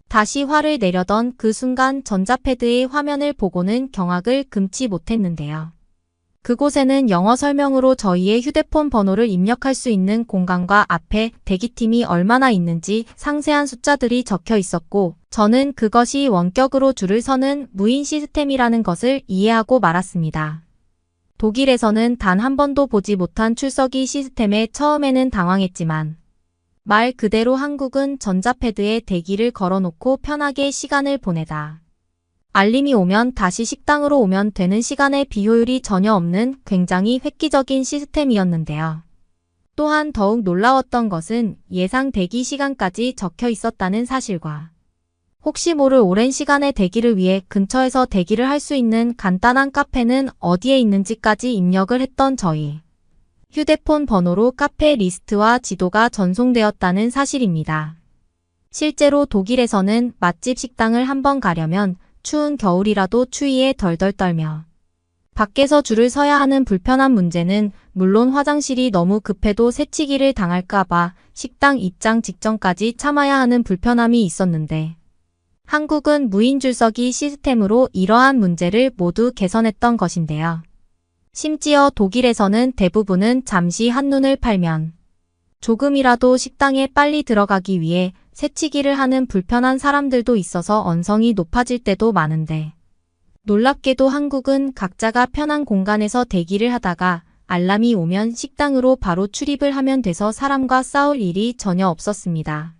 다시 화를 내려던 그 순간 전자패드의 화면을 보고는 경악을 금치 못했는데요. 그곳에는 영어 설명으로 저희의 휴대폰 번호를 입력할 수 있는 공간과 앞에 대기팀이 얼마나 있는지 상세한 숫자들이 적혀 있었고 저는 그것이 원격으로 줄을 서는 무인 시스템이라는 것을 이해하고 말았습니다. 독일에서는 단 한 번도 보지 못한 출석이 시스템에 처음에는 당황했지만 말 그대로 한국은 전자패드에 대기를 걸어놓고 편하게 시간을 보내다. 알림이 오면 다시 식당으로 오면 되는 시간의 비효율이 전혀 없는 굉장히 획기적인 시스템이었는데요. 또한 더욱 놀라웠던 것은 예상 대기 시간까지 적혀 있었다는 사실과 혹시 모를 오랜 시간의 대기를 위해 근처에서 대기를 할 수 있는 간단한 카페는 어디에 있는지까지 입력을 했던 저희. 휴대폰 번호로 카페 리스트와 지도가 전송되었다는 사실입니다. 실제로 독일에서는 맛집 식당을 한번 가려면 추운 겨울이라도 추위에 덜덜 떨며 밖에서 줄을 서야 하는 불편한 문제는 물론 화장실이 너무 급해도 새치기를 당할까봐 식당 입장 직전까지 참아야 하는 불편함이 있었는데 한국은 무인 줄서기 시스템으로 이러한 문제를 모두 개선했던 것인데요. 심지어 독일에서는 대부분은 잠시 한눈을 팔면 조금이라도 식당에 빨리 들어가기 위해 새치기를 하는 불편한 사람들도 있어서 언성이 높아질 때도 많은데 놀랍게도 한국은 각자가 편한 공간에서 대기를 하다가 알람이 오면 식당으로 바로 출입을 하면 돼서 사람과 싸울 일이 전혀 없었습니다.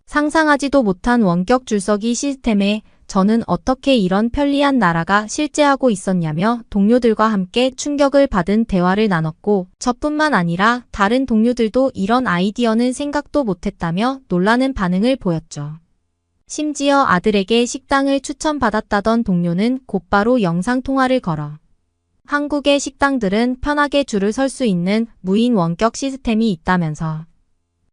상상하지도 못한 원격 줄서기 시스템에 저는 어떻게 이런 편리한 나라가 실제하고 있었냐며 동료들과 함께 충격을 받은 대화를 나눴고 저뿐만 아니라 다른 동료들도 이런 아이디어는 생각도 못했다며 놀라는 반응을 보였죠. 심지어 아들에게 식당을 추천받았다던 동료는 곧바로 영상통화를 걸어 한국의 식당들은 편하게 줄을 설 수 있는 무인 원격 시스템이 있다면서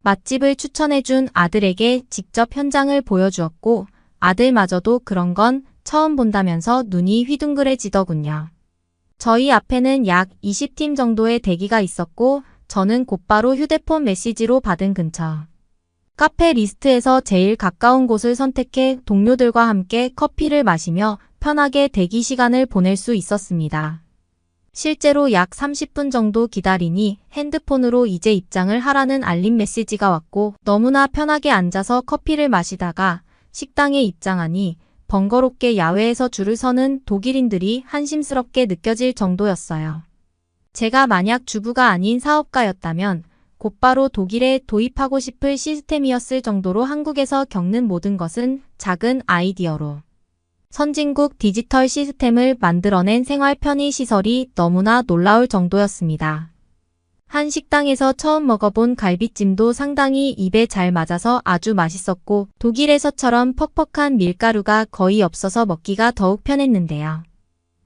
맛집을 추천해준 아들에게 직접 현장을 보여주었고 아들마저도 그런 건 처음 본다면서 눈이 휘둥그레지더군요. 저희 앞에는 약 20팀 정도의 대기가 있었고 저는 곧바로 휴대폰 메시지로 받은 근처 카페 리스트에서 제일 가까운 곳을 선택해 동료들과 함께 커피를 마시며 편하게 대기 시간을 보낼 수 있었습니다. 실제로 약 30분 정도 기다리니 핸드폰으로 이제 입장을 하라는 알림 메시지가 왔고 너무나 편하게 앉아서 커피를 마시다가 식당에 입장하니 번거롭게 야외에서 줄을 서는 독일인들이 한심스럽게 느껴질 정도였어요. 제가 만약 주부가 아닌 사업가였다면 곧바로 독일에 도입하고 싶을 시스템이었을 정도로 한국에서 겪는 모든 것은 작은 아이디어로 선진국 디지털 시스템을 만들어낸 생활 편의 시설이 너무나 놀라울 정도였습니다. 한 식당에서 처음 먹어본 갈비찜도 상당히 입에 잘 맞아서 아주 맛있었고 독일에서처럼 퍽퍽한 밀가루가 거의 없어서 먹기가 더욱 편했는데요.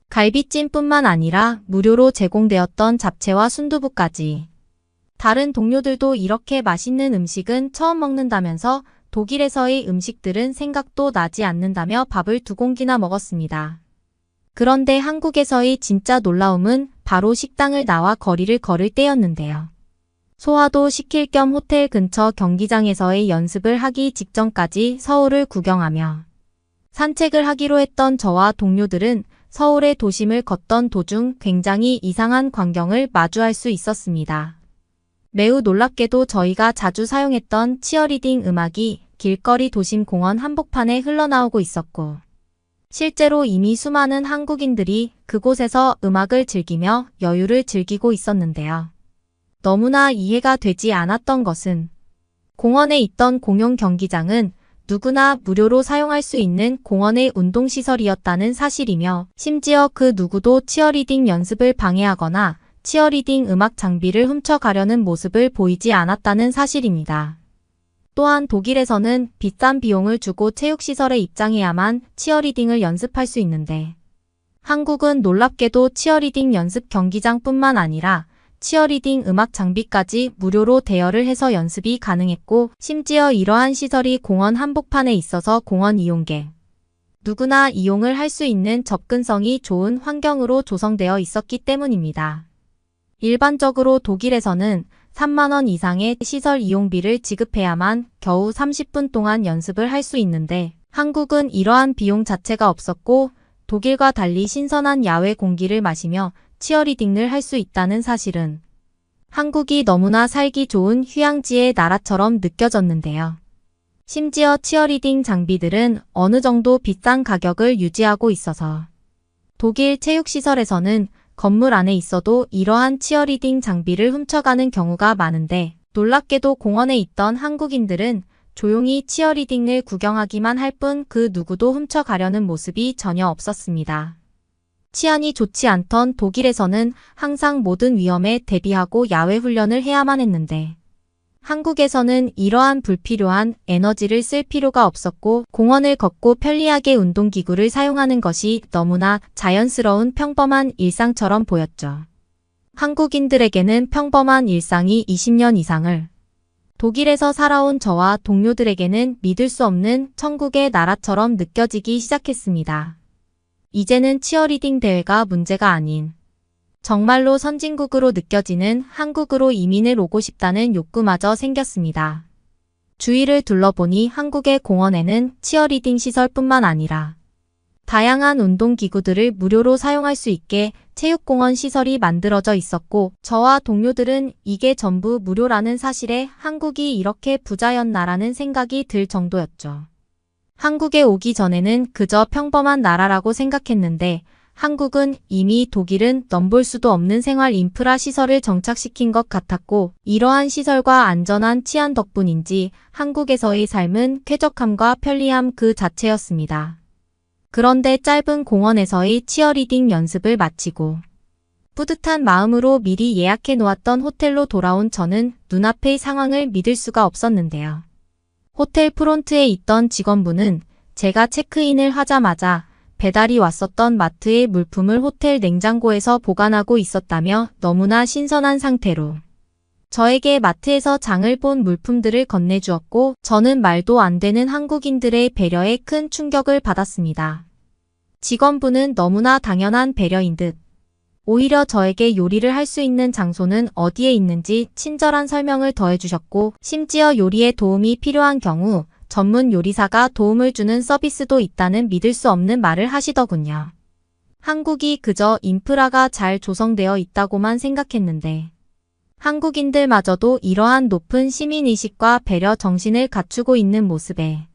갈비찜뿐만 아니라 무료로 제공되었던 잡채와 순두부까지. 다른 동료들도 이렇게 맛있는 음식은 처음 먹는다면서 독일에서의 음식들은 생각도 나지 않는다며 밥을 2공기나 먹었습니다. 그런데 한국에서의 진짜 놀라움은 바로 식당을 나와 거리를 걸을 때였는데요. 소화도 시킬 겸 호텔 근처 경기장에서의 연습을 하기 직전까지 서울을 구경하며 산책을 하기로 했던 저와 동료들은 서울의 도심을 걷던 도중 굉장히 이상한 광경을 마주할 수 있었습니다. 매우 놀랍게도 저희가 자주 사용했던 치어리딩 음악이 길거리 도심 공원 한복판에 흘러나오고 있었고 실제로 이미 수많은 한국인들이 그곳에서 음악을 즐기며 여유를 즐기고 있었는데요. 너무나 이해가 되지 않았던 것은 공원에 있던 공용 경기장은 누구나 무료로 사용할 수 있는 공원의 운동시설이었다는 사실이며 심지어 그 누구도 치어리딩 연습을 방해하거나 치어리딩 음악 장비를 훔쳐가려는 모습을 보이지 않았다는 사실입니다. 또한 독일에서는 비싼 비용을 주고 체육시설에 입장해야만 치어리딩을 연습할 수 있는데 한국은 놀랍게도 치어리딩 연습 경기장뿐만 아니라 치어리딩 음악 장비까지 무료로 대여를 해서 연습이 가능했고 심지어 이러한 시설이 공원 한복판에 있어서 공원 이용객 누구나 이용을 할 수 있는 접근성이 좋은 환경으로 조성되어 있었기 때문입니다. 일반적으로 독일에서는 3만 원 이상의 시설 이용비를 지급해야만 겨우 30분 동안 연습을 할 수 있는데 한국은 이러한 비용 자체가 없었고 독일과 달리 신선한 야외 공기를 마시며 치어리딩을 할 수 있다는 사실은 한국이 너무나 살기 좋은 휴양지의 나라처럼 느껴졌는데요. 심지어 치어리딩 장비들은 어느 정도 비싼 가격을 유지하고 있어서 독일 체육시설에서는 건물 안에 있어도 이러한 치어리딩 장비를 훔쳐가는 경우가 많은데 놀랍게도 공원에 있던 한국인들은 조용히 치어리딩을 구경하기만 할 뿐 그 누구도 훔쳐가려는 모습이 전혀 없었습니다. 치안이 좋지 않던 독일에서는 항상 모든 위험에 대비하고 야외 훈련을 해야만 했는데 한국에서는 이러한 불필요한 에너지를 쓸 필요가 없었고 공원을 걷고 편리하게 운동기구를 사용하는 것이 너무나 자연스러운 평범한 일상처럼 보였죠. 한국인들에게는 평범한 일상이 20년 이상을 독일에서 살아온 저와 동료들에게는 믿을 수 없는 천국의 나라처럼 느껴지기 시작했습니다. 이제는 치어리딩 대회가 문제가 아닌 정말로 선진국으로 느껴지는 한국으로 이민을 오고 싶다는 욕구마저 생겼습니다. 주위를 둘러보니 한국의 공원에는 치어리딩 시설뿐만 아니라 다양한 운동기구들을 무료로 사용할 수 있게 체육공원 시설이 만들어져 있었고 저와 동료들은 이게 전부 무료라는 사실에 한국이 이렇게 부자였나라는 생각이 들 정도였죠. 한국에 오기 전에는 그저 평범한 나라라고 생각했는데 한국은 이미 독일은 넘볼 수도 없는 생활 인프라 시설을 정착시킨 것 같았고 이러한 시설과 안전한 치안 덕분인지 한국에서의 삶은 쾌적함과 편리함 그 자체였습니다. 그런데 짧은 공원에서의 치어리딩 연습을 마치고 뿌듯한 마음으로 미리 예약해 놓았던 호텔로 돌아온 저는 눈앞의 상황을 믿을 수가 없었는데요. 호텔 프론트에 있던 직원분은 제가 체크인을 하자마자 배달이 왔었던 마트의 물품을 호텔 냉장고에서 보관하고 있었다며 너무나 신선한 상태로 저에게 마트에서 장을 본 물품들을 건네주었고 저는 말도 안 되는 한국인들의 배려에 큰 충격을 받았습니다. 직원분은 너무나 당연한 배려인 듯 오히려 저에게 요리를 할 수 있는 장소는 어디에 있는지 친절한 설명을 더해주셨고, 심지어 요리에 도움이 필요한 경우 전문 요리사가 도움을 주는 서비스도 있다는 믿을 수 없는 말을 하시더군요. 한국이 그저 인프라가 잘 조성되어 있다고만 생각했는데, 한국인들마저도 이러한 높은 시민의식과 배려 정신을 갖추고 있는 모습에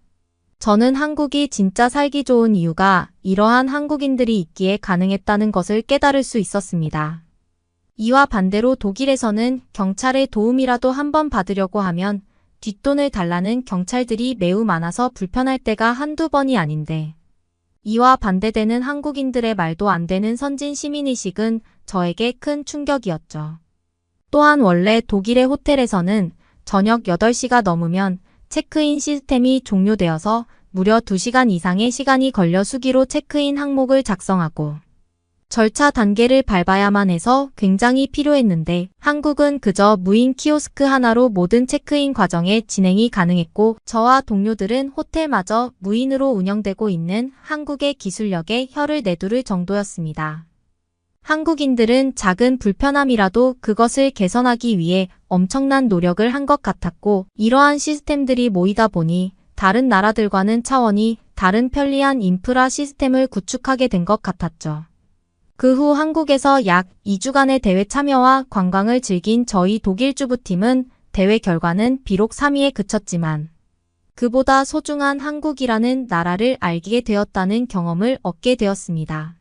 저는 한국이 진짜 살기 좋은 이유가 이러한 한국인들이 있기에 가능했다는 것을 깨달을 수 있었습니다. 이와 반대로 독일에서는 경찰의 도움이라도 한번 받으려고 하면 뒷돈을 달라는 경찰들이 매우 많아서 불편할 때가 한두 번이 아닌데, 이와 반대되는 한국인들의 말도 안 되는 선진 시민의식은 저에게 큰 충격이었죠. 또한 원래 독일의 호텔에서는 저녁 8시가 넘으면 체크인 시스템이 종료되어서 무려 2시간 이상의 시간이 걸려 수기로 체크인 항목을 작성하고 절차 단계를 밟아야만 해서 굉장히 필요했는데, 한국은 그저 무인 키오스크 하나로 모든 체크인 과정의 진행이 가능했고, 저와 동료들은 호텔마저 무인으로 운영되고 있는 한국의 기술력에 혀를 내두를 정도였습니다. 한국인들은 작은 불편함이라도 그것을 개선하기 위해 엄청난 노력을 한 것 같았고, 이러한 시스템들이 모이다 보니 다른 나라들과는 차원이 다른 편리한 인프라 시스템을 구축하게 된 것 같았죠. 그 후 한국에서 약 2주간의 대회 참여와 관광을 즐긴 저희 독일 주부팀은 대회 결과는 비록 3위에 그쳤지만 그보다 소중한 한국이라는 나라를 알게 되었다는 경험을 얻게 되었습니다.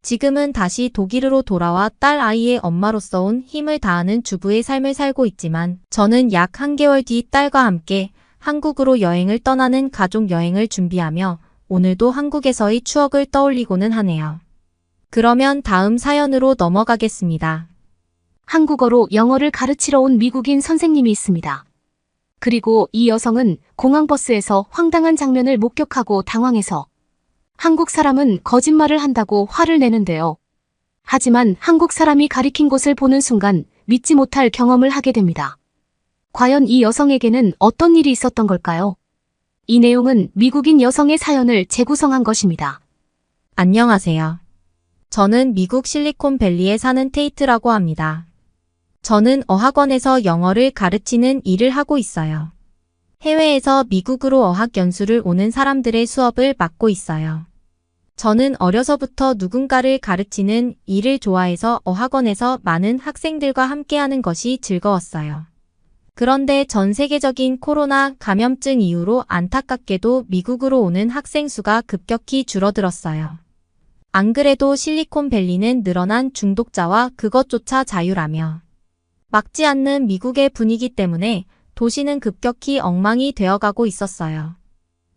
지금은 다시 독일으로 돌아와 딸 아이의 엄마로서 온 힘을 다하는 주부의 삶을 살고 있지만, 저는 약 1개월 뒤 딸과 함께 한국으로 여행을 떠나는 가족 여행을 준비하며 오늘도 한국에서의 추억을 떠올리고는 하네요. 그러면 다음 사연으로 넘어가겠습니다. 한국어로 영어를 가르치러 온 미국인 선생님이 있습니다. 그리고 이 여성은 공항버스에서 황당한 장면을 목격하고 당황해서 한국 사람은 거짓말을 한다고 화를 내는데요. 하지만 한국 사람이 가리킨 곳을 보는 순간 믿지 못할 경험을 하게 됩니다. 과연 이 여성에게는 어떤 일이 있었던 걸까요? 이 내용은 미국인 여성의 사연을 재구성한 것입니다. 안녕하세요. 저는 미국 실리콘밸리에 사는 테이트라고 합니다. 저는 어학원에서 영어를 가르치는 일을 하고 있어요. 해외에서 미국으로 어학 연수를 오는 사람들의 수업을 맡고 있어요. 저는 어려서부터 누군가를 가르치는 일을 좋아해서 어학원에서 많은 학생들과 함께하는 것이 즐거웠어요. 그런데 전 세계적인 코로나 감염증 이후로 안타깝게도 미국으로 오는 학생 수가 급격히 줄어들었어요. 안 그래도 실리콘밸리는 늘어난 중독자와 그것조차 자유라며 막지 않는 미국의 분위기 때문에 도시는 급격히 엉망이 되어가고 있었어요.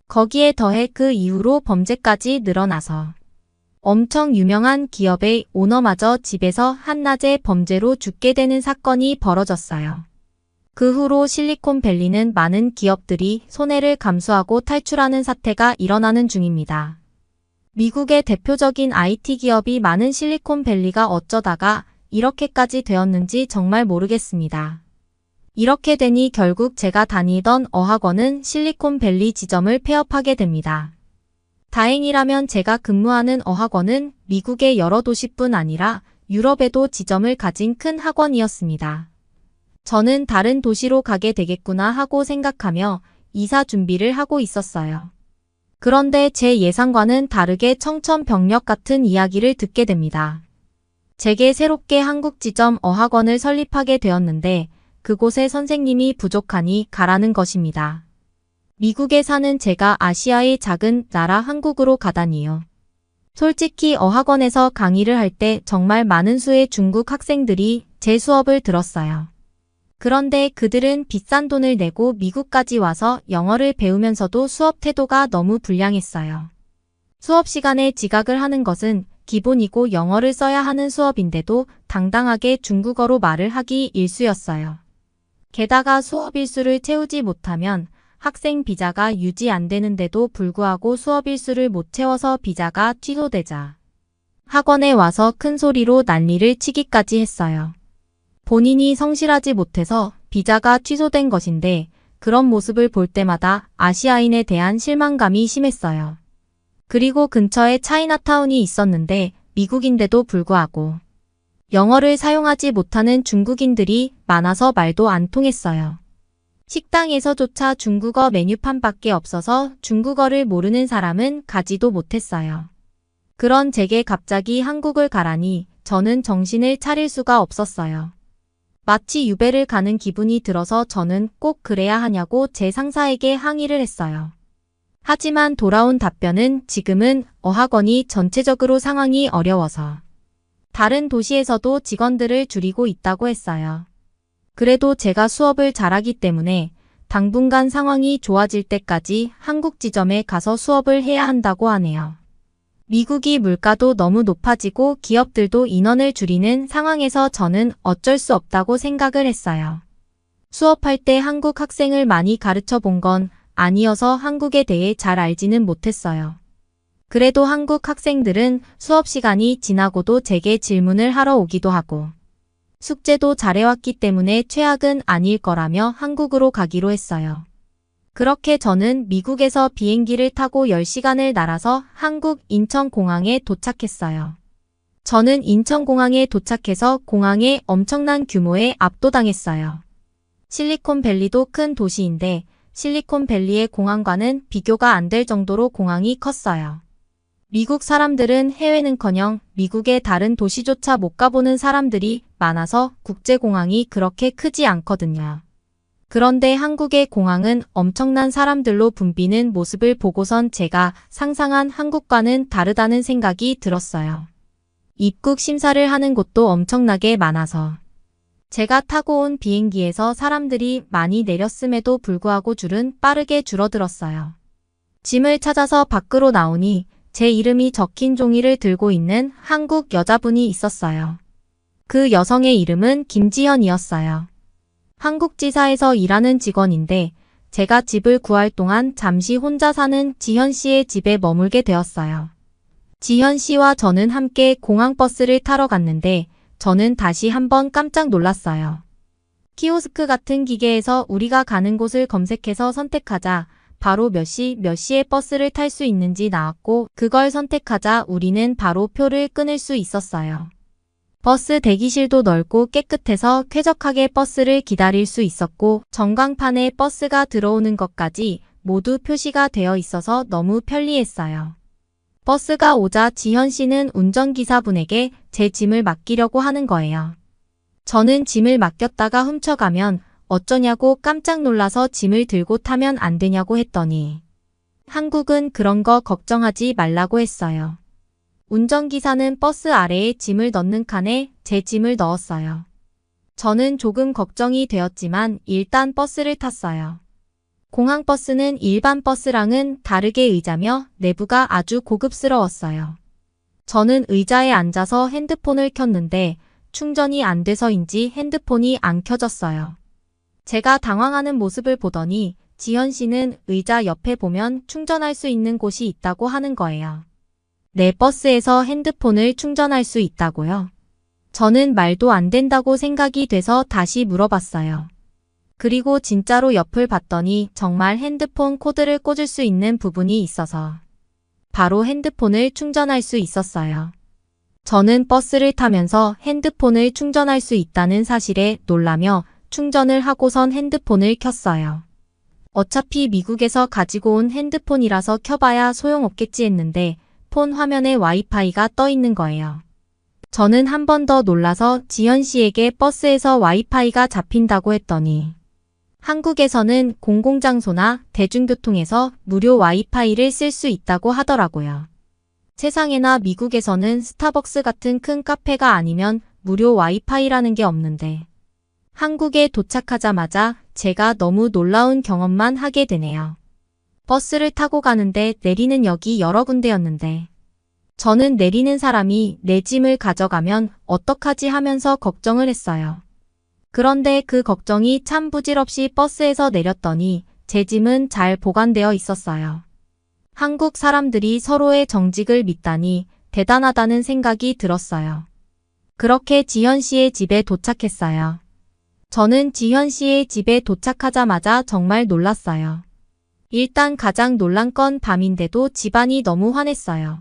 거기에 더해 그 이후로 범죄까지 늘어나서 엄청 유명한 기업의 오너마저 집에서 한낮에 범죄로 죽게 되는 사건이 벌어졌어요. 그 후로 실리콘밸리는 많은 기업들이 손해를 감수하고 탈출하는 사태가 일어나는 중입니다. 미국의 대표적인 IT 기업이 많은 실리콘밸리가 어쩌다가 이렇게까지 되었는지 정말 모르겠습니다. 이렇게 되니 결국 제가 다니던 어학원은 실리콘밸리 지점을 폐업하게 됩니다. 다행이라면 제가 근무하는 어학원은 미국의 여러 도시뿐 아니라 유럽에도 지점을 가진 큰 학원이었습니다. 저는 다른 도시로 가게 되겠구나 하고 생각하며 이사 준비를 하고 있었어요. 그런데 제 예상과는 다르게 청천벽력 같은 이야기를 듣게 됩니다. 제게 새롭게 한국 지점 어학원을 설립하게 되었는데 그곳에 선생님이 부족하니 가라는 것입니다. 미국에 사는 제가 아시아의 작은 나라 한국으로 가다니요. 솔직히 어학원에서 강의를 할 때 정말 많은 수의 중국 학생들이 제 수업을 들었어요. 그런데 그들은 비싼 돈을 내고 미국까지 와서 영어를 배우면서도 수업 태도가 너무 불량했어요. 수업 시간에 지각을 하는 것은 기본이고 영어를 써야 하는 수업인데도 당당하게 중국어로 말을 하기 일쑤였어요. 게다가 수업 일수를 채우지 못하면 학생 비자가 유지 안 되는데도 불구하고 수업 일수를 못 채워서 비자가 취소되자 학원에 와서 큰 소리로 난리를 치기까지 했어요. 본인이 성실하지 못해서 비자가 취소된 것인데 그런 모습을 볼 때마다 아시아인에 대한 실망감이 심했어요. 그리고 근처에 차이나타운이 있었는데 미국인데도 불구하고 영어를 사용하지 못하는 중국인들이 많아서 말도 안 통했어요. 식당에서조차 중국어 메뉴판밖에 없어서 중국어를 모르는 사람은 가지도 못했어요. 그런 제게 갑자기 한국을 가라니 저는 정신을 차릴 수가 없었어요. 마치 유배를 가는 기분이 들어서 저는 꼭 그래야 하냐고 제 상사에게 항의를 했어요. 하지만 돌아온 답변은 지금은 어학원이 전체적으로 상황이 어려워서 다른 도시에서도 직원들을 줄이고 있다고 했어요. 그래도 제가 수업을 잘하기 때문에 당분간 상황이 좋아질 때까지 한국 지점에 가서 수업을 해야 한다고 하네요. 미국이 물가도 너무 높아지고 기업들도 인원을 줄이는 상황에서 저는 어쩔 수 없다고 생각을 했어요. 수업할 때 한국 학생을 많이 가르쳐 본 건 아니어서 한국에 대해 잘 알지는 못했어요. 그래도 한국 학생들은 수업 시간이 지나고도 제게 질문을 하러 오기도 하고 숙제도 잘해왔기 때문에 최악은 아닐 거라며 한국으로 가기로 했어요. 그렇게 저는 미국에서 비행기를 타고 10시간을 날아서 한국 인천공항에 도착했어요. 저는 인천공항에 도착해서 공항에 엄청난 규모에 압도당했어요. 실리콘밸리도 큰 도시인데 실리콘밸리의 공항과는 비교가 안 될 정도로 공항이 컸어요. 미국 사람들은 해외는커녕 미국의 다른 도시조차 못 가보는 사람들이 많아서 국제공항이 그렇게 크지 않거든요. 그런데 한국의 공항은 엄청난 사람들로 붐비는 모습을 보고선 제가 상상한 한국과는 다르다는 생각이 들었어요. 입국 심사를 하는 곳도 엄청나게 많아서 제가 타고 온 비행기에서 사람들이 많이 내렸음에도 불구하고 줄은 빠르게 줄어들었어요. 짐을 찾아서 밖으로 나오니 제 이름이 적힌 종이를 들고 있는 한국 여자분이 있었어요. 그 여성의 이름은 김지현이었어요. 한국지사에서 일하는 직원인데 제가 집을 구할 동안 잠시 혼자 사는 지현 씨의 집에 머물게 되었어요. 지현 씨와 저는 함께 공항버스를 타러 갔는데 저는 다시 한번 깜짝 놀랐어요. 키오스크 같은 기계에서 우리가 가는 곳을 검색해서 선택하자 바로 몇 시에 버스를 탈 수 있는지 나왔고 그걸 선택하자 우리는 바로 표를 끊을 수 있었어요. 버스 대기실도 넓고 깨끗해서 쾌적하게 버스를 기다릴 수 있었고 전광판에 버스가 들어오는 것까지 모두 표시가 되어 있어서 너무 편리했어요. 버스가 오자 지현 씨는 운전기사분에게 제 짐을 맡기려고 하는 거예요. 저는 짐을 맡겼다가 훔쳐가면 어쩌냐고 깜짝 놀라서 짐을 들고 타면 안 되냐고 했더니 한국은 그런 거 걱정하지 말라고 했어요. 운전기사는 버스 아래에 짐을 넣는 칸에 제 짐을 넣었어요. 저는 조금 걱정이 되었지만 일단 버스를 탔어요. 공항버스는 일반 버스랑은 다르게 의자며 내부가 아주 고급스러웠어요. 저는 의자에 앉아서 핸드폰을 켰는데 충전이 안 돼서인지 핸드폰이 안 켜졌어요. 제가 당황하는 모습을 보더니 지현 씨는 의자 옆에 보면 충전할 수 있는 곳이 있다고 하는 거예요. 내 버스에서 핸드폰을 충전할 수 있다고요? 저는 말도 안 된다고 생각이 돼서 다시 물어봤어요. 그리고 진짜로 옆을 봤더니 정말 핸드폰 코드를 꽂을 수 있는 부분이 있어서 바로 핸드폰을 충전할 수 있었어요. 저는 버스를 타면서 핸드폰을 충전할 수 있다는 사실에 놀라며 충전을 하고선 핸드폰을 켰어요. 어차피 미국에서 가지고 온 핸드폰이라서 켜봐야 소용없겠지 했는데 폰 화면에 와이파이가 떠 있는 거예요. 저는 한 번 더 놀라서 지현 씨에게 버스에서 와이파이가 잡힌다고 했더니 한국에서는 공공장소나 대중교통에서 무료 와이파이를 쓸 수 있다고 하더라고요. 세상에나 미국에서는 스타벅스 같은 큰 카페가 아니면 무료 와이파이라는 게 없는데 한국에 도착하자마자 제가 너무 놀라운 경험만 하게 되네요. 버스를 타고 가는데 내리는 역이 여러 군데였는데 저는 내리는 사람이 내 짐을 가져가면 어떡하지 하면서 걱정을 했어요. 그런데 그 걱정이 참 부질없이 버스에서 내렸더니 제 짐은 잘 보관되어 있었어요. 한국 사람들이 서로의 정직을 믿다니 대단하다는 생각이 들었어요. 그렇게 지현 씨의 집에 도착했어요. 저는 지현 씨의 집에 도착하자마자 정말 놀랐어요. 일단 가장 놀란 건 밤인데도 집안이 너무 환했어요.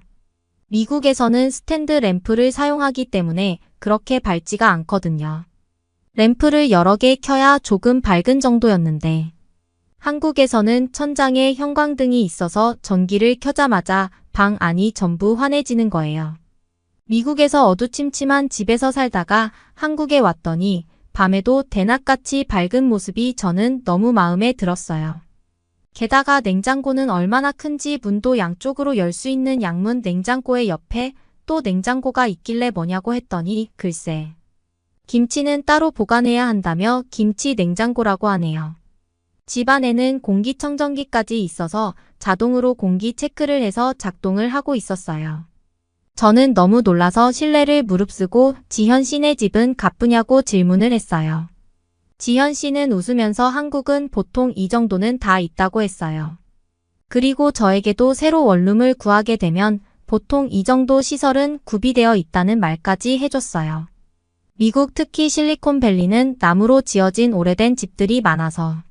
미국에서는 스탠드 램프를 사용하기 때문에 그렇게 밝지가 않거든요. 램프를 여러 개 켜야 조금 밝은 정도였는데 한국에서는 천장에 형광등이 있어서 전기를 켜자마자 방 안이 전부 환해지는 거예요. 미국에서 어두침침한 집에서 살다가 한국에 왔더니 밤에도 대낮같이 밝은 모습이 저는 너무 마음에 들었어요. 게다가 냉장고는 얼마나 큰지 문도 양쪽으로 열 수 있는 양문 냉장고의 옆에 또 냉장고가 있길래 뭐냐고 했더니 글쎄. 김치는 따로 보관해야 한다며 김치 냉장고라고 하네요. 집안에는 공기청정기까지 있어서 자동으로 공기 체크를 해서 작동을 하고 있었어요. 저는 너무 놀라서 실례를 무릅쓰고 지현 씨네 집은 가쁘냐고 질문을 했어요. 지현 씨는 웃으면서 한국은 보통 이 정도는 다 있다고 했어요. 그리고 저에게도 새로 원룸을 구하게 되면 보통 이 정도 시설은 구비되어 있다는 말까지 해줬어요. 미국 특히 실리콘밸리는 나무로 지어진 오래된 집들이 많아서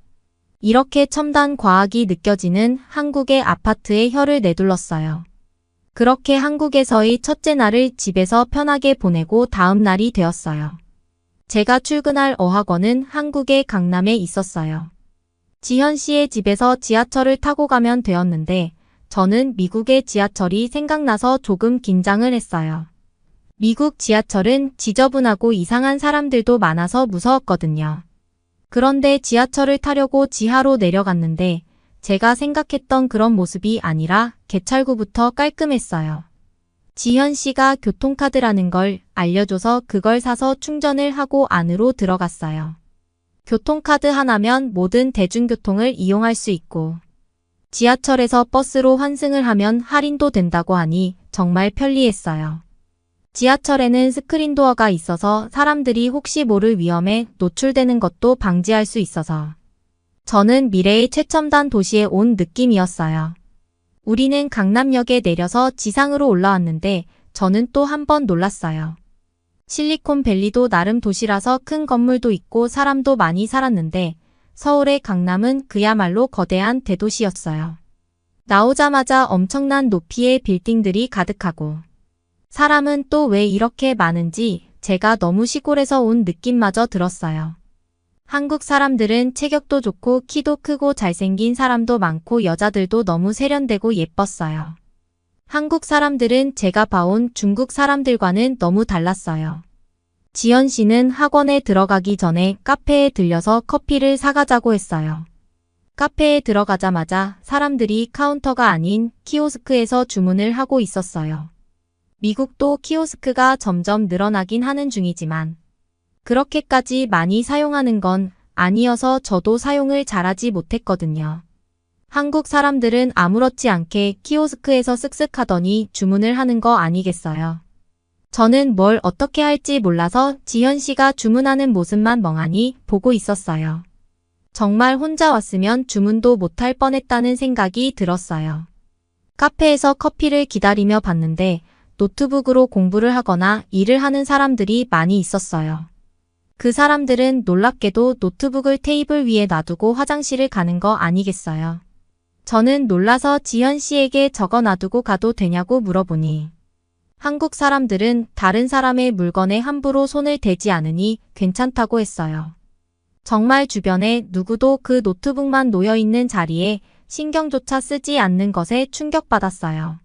이렇게 첨단 과학이 느껴지는 한국의 아파트에 혀를 내둘렀어요. 그렇게 한국에서의 첫째 날을 집에서 편하게 보내고 다음 날이 되었어요. 제가 출근할 어학원은 한국의 강남에 있었어요. 지현 씨의 집에서 지하철을 타고 가면 되었는데 저는 미국의 지하철이 생각나서 조금 긴장을 했어요. 미국 지하철은 지저분하고 이상한 사람들도 많아서 무서웠거든요. 그런데 지하철을 타려고 지하로 내려갔는데 제가 생각했던 그런 모습이 아니라 개찰구부터 깔끔했어요. 지현 씨가 교통카드라는 걸 알려줘서 그걸 사서 충전을 하고 안으로 들어갔어요. 교통카드 하나면 모든 대중교통을 이용할 수 있고 지하철에서 버스로 환승을 하면 할인도 된다고 하니 정말 편리했어요. 지하철에는 스크린도어가 있어서 사람들이 혹시 모를 위험에 노출되는 것도 방지할 수 있어서 저는 미래의 최첨단 도시에 온 느낌이었어요. 우리는 강남역에 내려서 지상으로 올라왔는데 저는 또 한 번 놀랐어요. 실리콘밸리도 나름 도시라서 큰 건물도 있고 사람도 많이 살았는데 서울의 강남은 그야말로 거대한 대도시였어요. 나오자마자 엄청난 높이의 빌딩들이 가득하고 사람은 또 왜 이렇게 많은지 제가 너무 시골에서 온 느낌마저 들었어요. 한국 사람들은 체격도 좋고 키도 크고 잘생긴 사람도 많고 여자들도 너무 세련되고 예뻤어요. 한국 사람들은 제가 봐온 중국 사람들과는 너무 달랐어요. 지연 씨는 학원에 들어가기 전에 카페에 들려서 커피를 사가자고 했어요. 카페에 들어가자마자 사람들이 카운터가 아닌 키오스크에서 주문을 하고 있었어요. 미국도 키오스크가 점점 늘어나긴 하는 중이지만 그렇게까지 많이 사용하는 건 아니어서 저도 사용을 잘하지 못했거든요. 한국 사람들은 아무렇지 않게 키오스크에서 쓱쓱 하더니 주문을 하는 거 아니겠어요. 저는 뭘 어떻게 할지 몰라서 지현 씨가 주문하는 모습만 멍하니 보고 있었어요. 정말 혼자 왔으면 주문도 못할 뻔했다는 생각이 들었어요. 카페에서 커피를 기다리며 봤는데 노트북으로 공부를 하거나 일을 하는 사람들이 많이 있었어요. 그 사람들은 놀랍게도 노트북을 테이블 위에 놔두고 화장실을 가는 거 아니겠어요. 저는 놀라서 지현 씨에게 적어 놔두고 가도 되냐고 물어보니 한국 사람들은 다른 사람의 물건에 함부로 손을 대지 않으니 괜찮다고 했어요. 정말 주변에 누구도 그 노트북만 놓여있는 자리에 신경조차 쓰지 않는 것에 충격받았어요.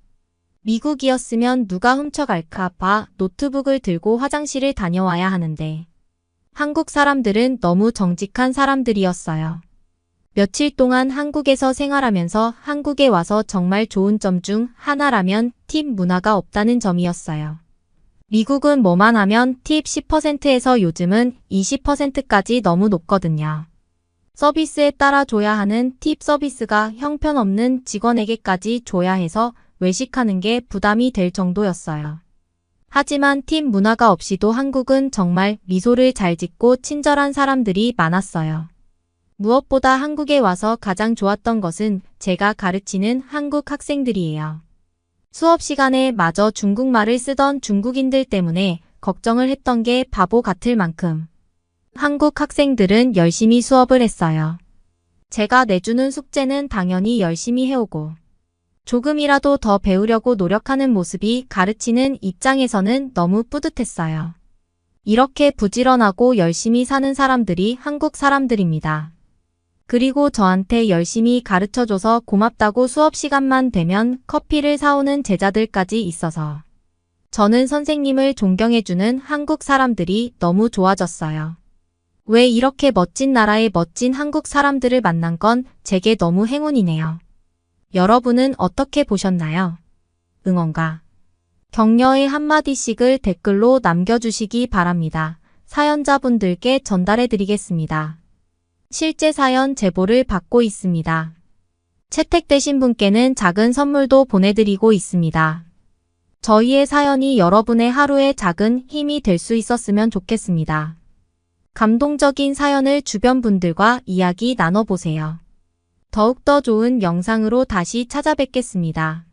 미국이었으면 누가 훔쳐갈까 봐 노트북을 들고 화장실을 다녀와야 하는데 한국 사람들은 너무 정직한 사람들이었어요. 며칠 동안 한국에서 생활하면서 한국에 와서 정말 좋은 점 중 하나라면 팁 문화가 없다는 점이었어요. 미국은 뭐만 하면 팁 10%에서 요즘은 20%까지 너무 높거든요. 서비스에 따라 줘야 하는 팁 서비스가 형편없는 직원에게까지 줘야 해서 외식하는 게 부담이 될 정도였어요. 하지만 팁 문화가 없이도 한국은 정말 미소를 잘 짓고 친절한 사람들이 많았어요. 무엇보다 한국에 와서 가장 좋았던 것은 제가 가르치는 한국 학생들이에요. 수업 시간에 마저 중국말을 쓰던 중국인들 때문에 걱정을 했던 게 바보 같을 만큼 한국 학생들은 열심히 수업을 했어요. 제가 내주는 숙제는 당연히 열심히 해오고 조금이라도 더 배우려고 노력하는 모습이 가르치는 입장에서는 너무 뿌듯했어요. 이렇게 부지런하고 열심히 사는 사람들이 한국 사람들입니다. 그리고 저한테 열심히 가르쳐줘서 고맙다고 수업 시간만 되면 커피를 사오는 제자들까지 있어서 저는 선생님을 존경해주는 한국 사람들이 너무 좋아졌어요. 왜 이렇게 멋진 나라의 멋진 한국 사람들을 만난 건 제게 너무 행운이네요. 여러분은 어떻게 보셨나요? 응원과 격려의 한마디씩을 댓글로 남겨주시기 바랍니다. 사연자분들께 전달해드리겠습니다. 실제 사연 제보를 받고 있습니다. 채택되신 분께는 작은 선물도 보내드리고 있습니다. 저희의 사연이 여러분의 하루에 작은 힘이 될 수 있었으면 좋겠습니다. 감동적인 사연을 주변 분들과 이야기 나눠보세요. 더욱더 좋은 영상으로 다시 찾아뵙겠습니다.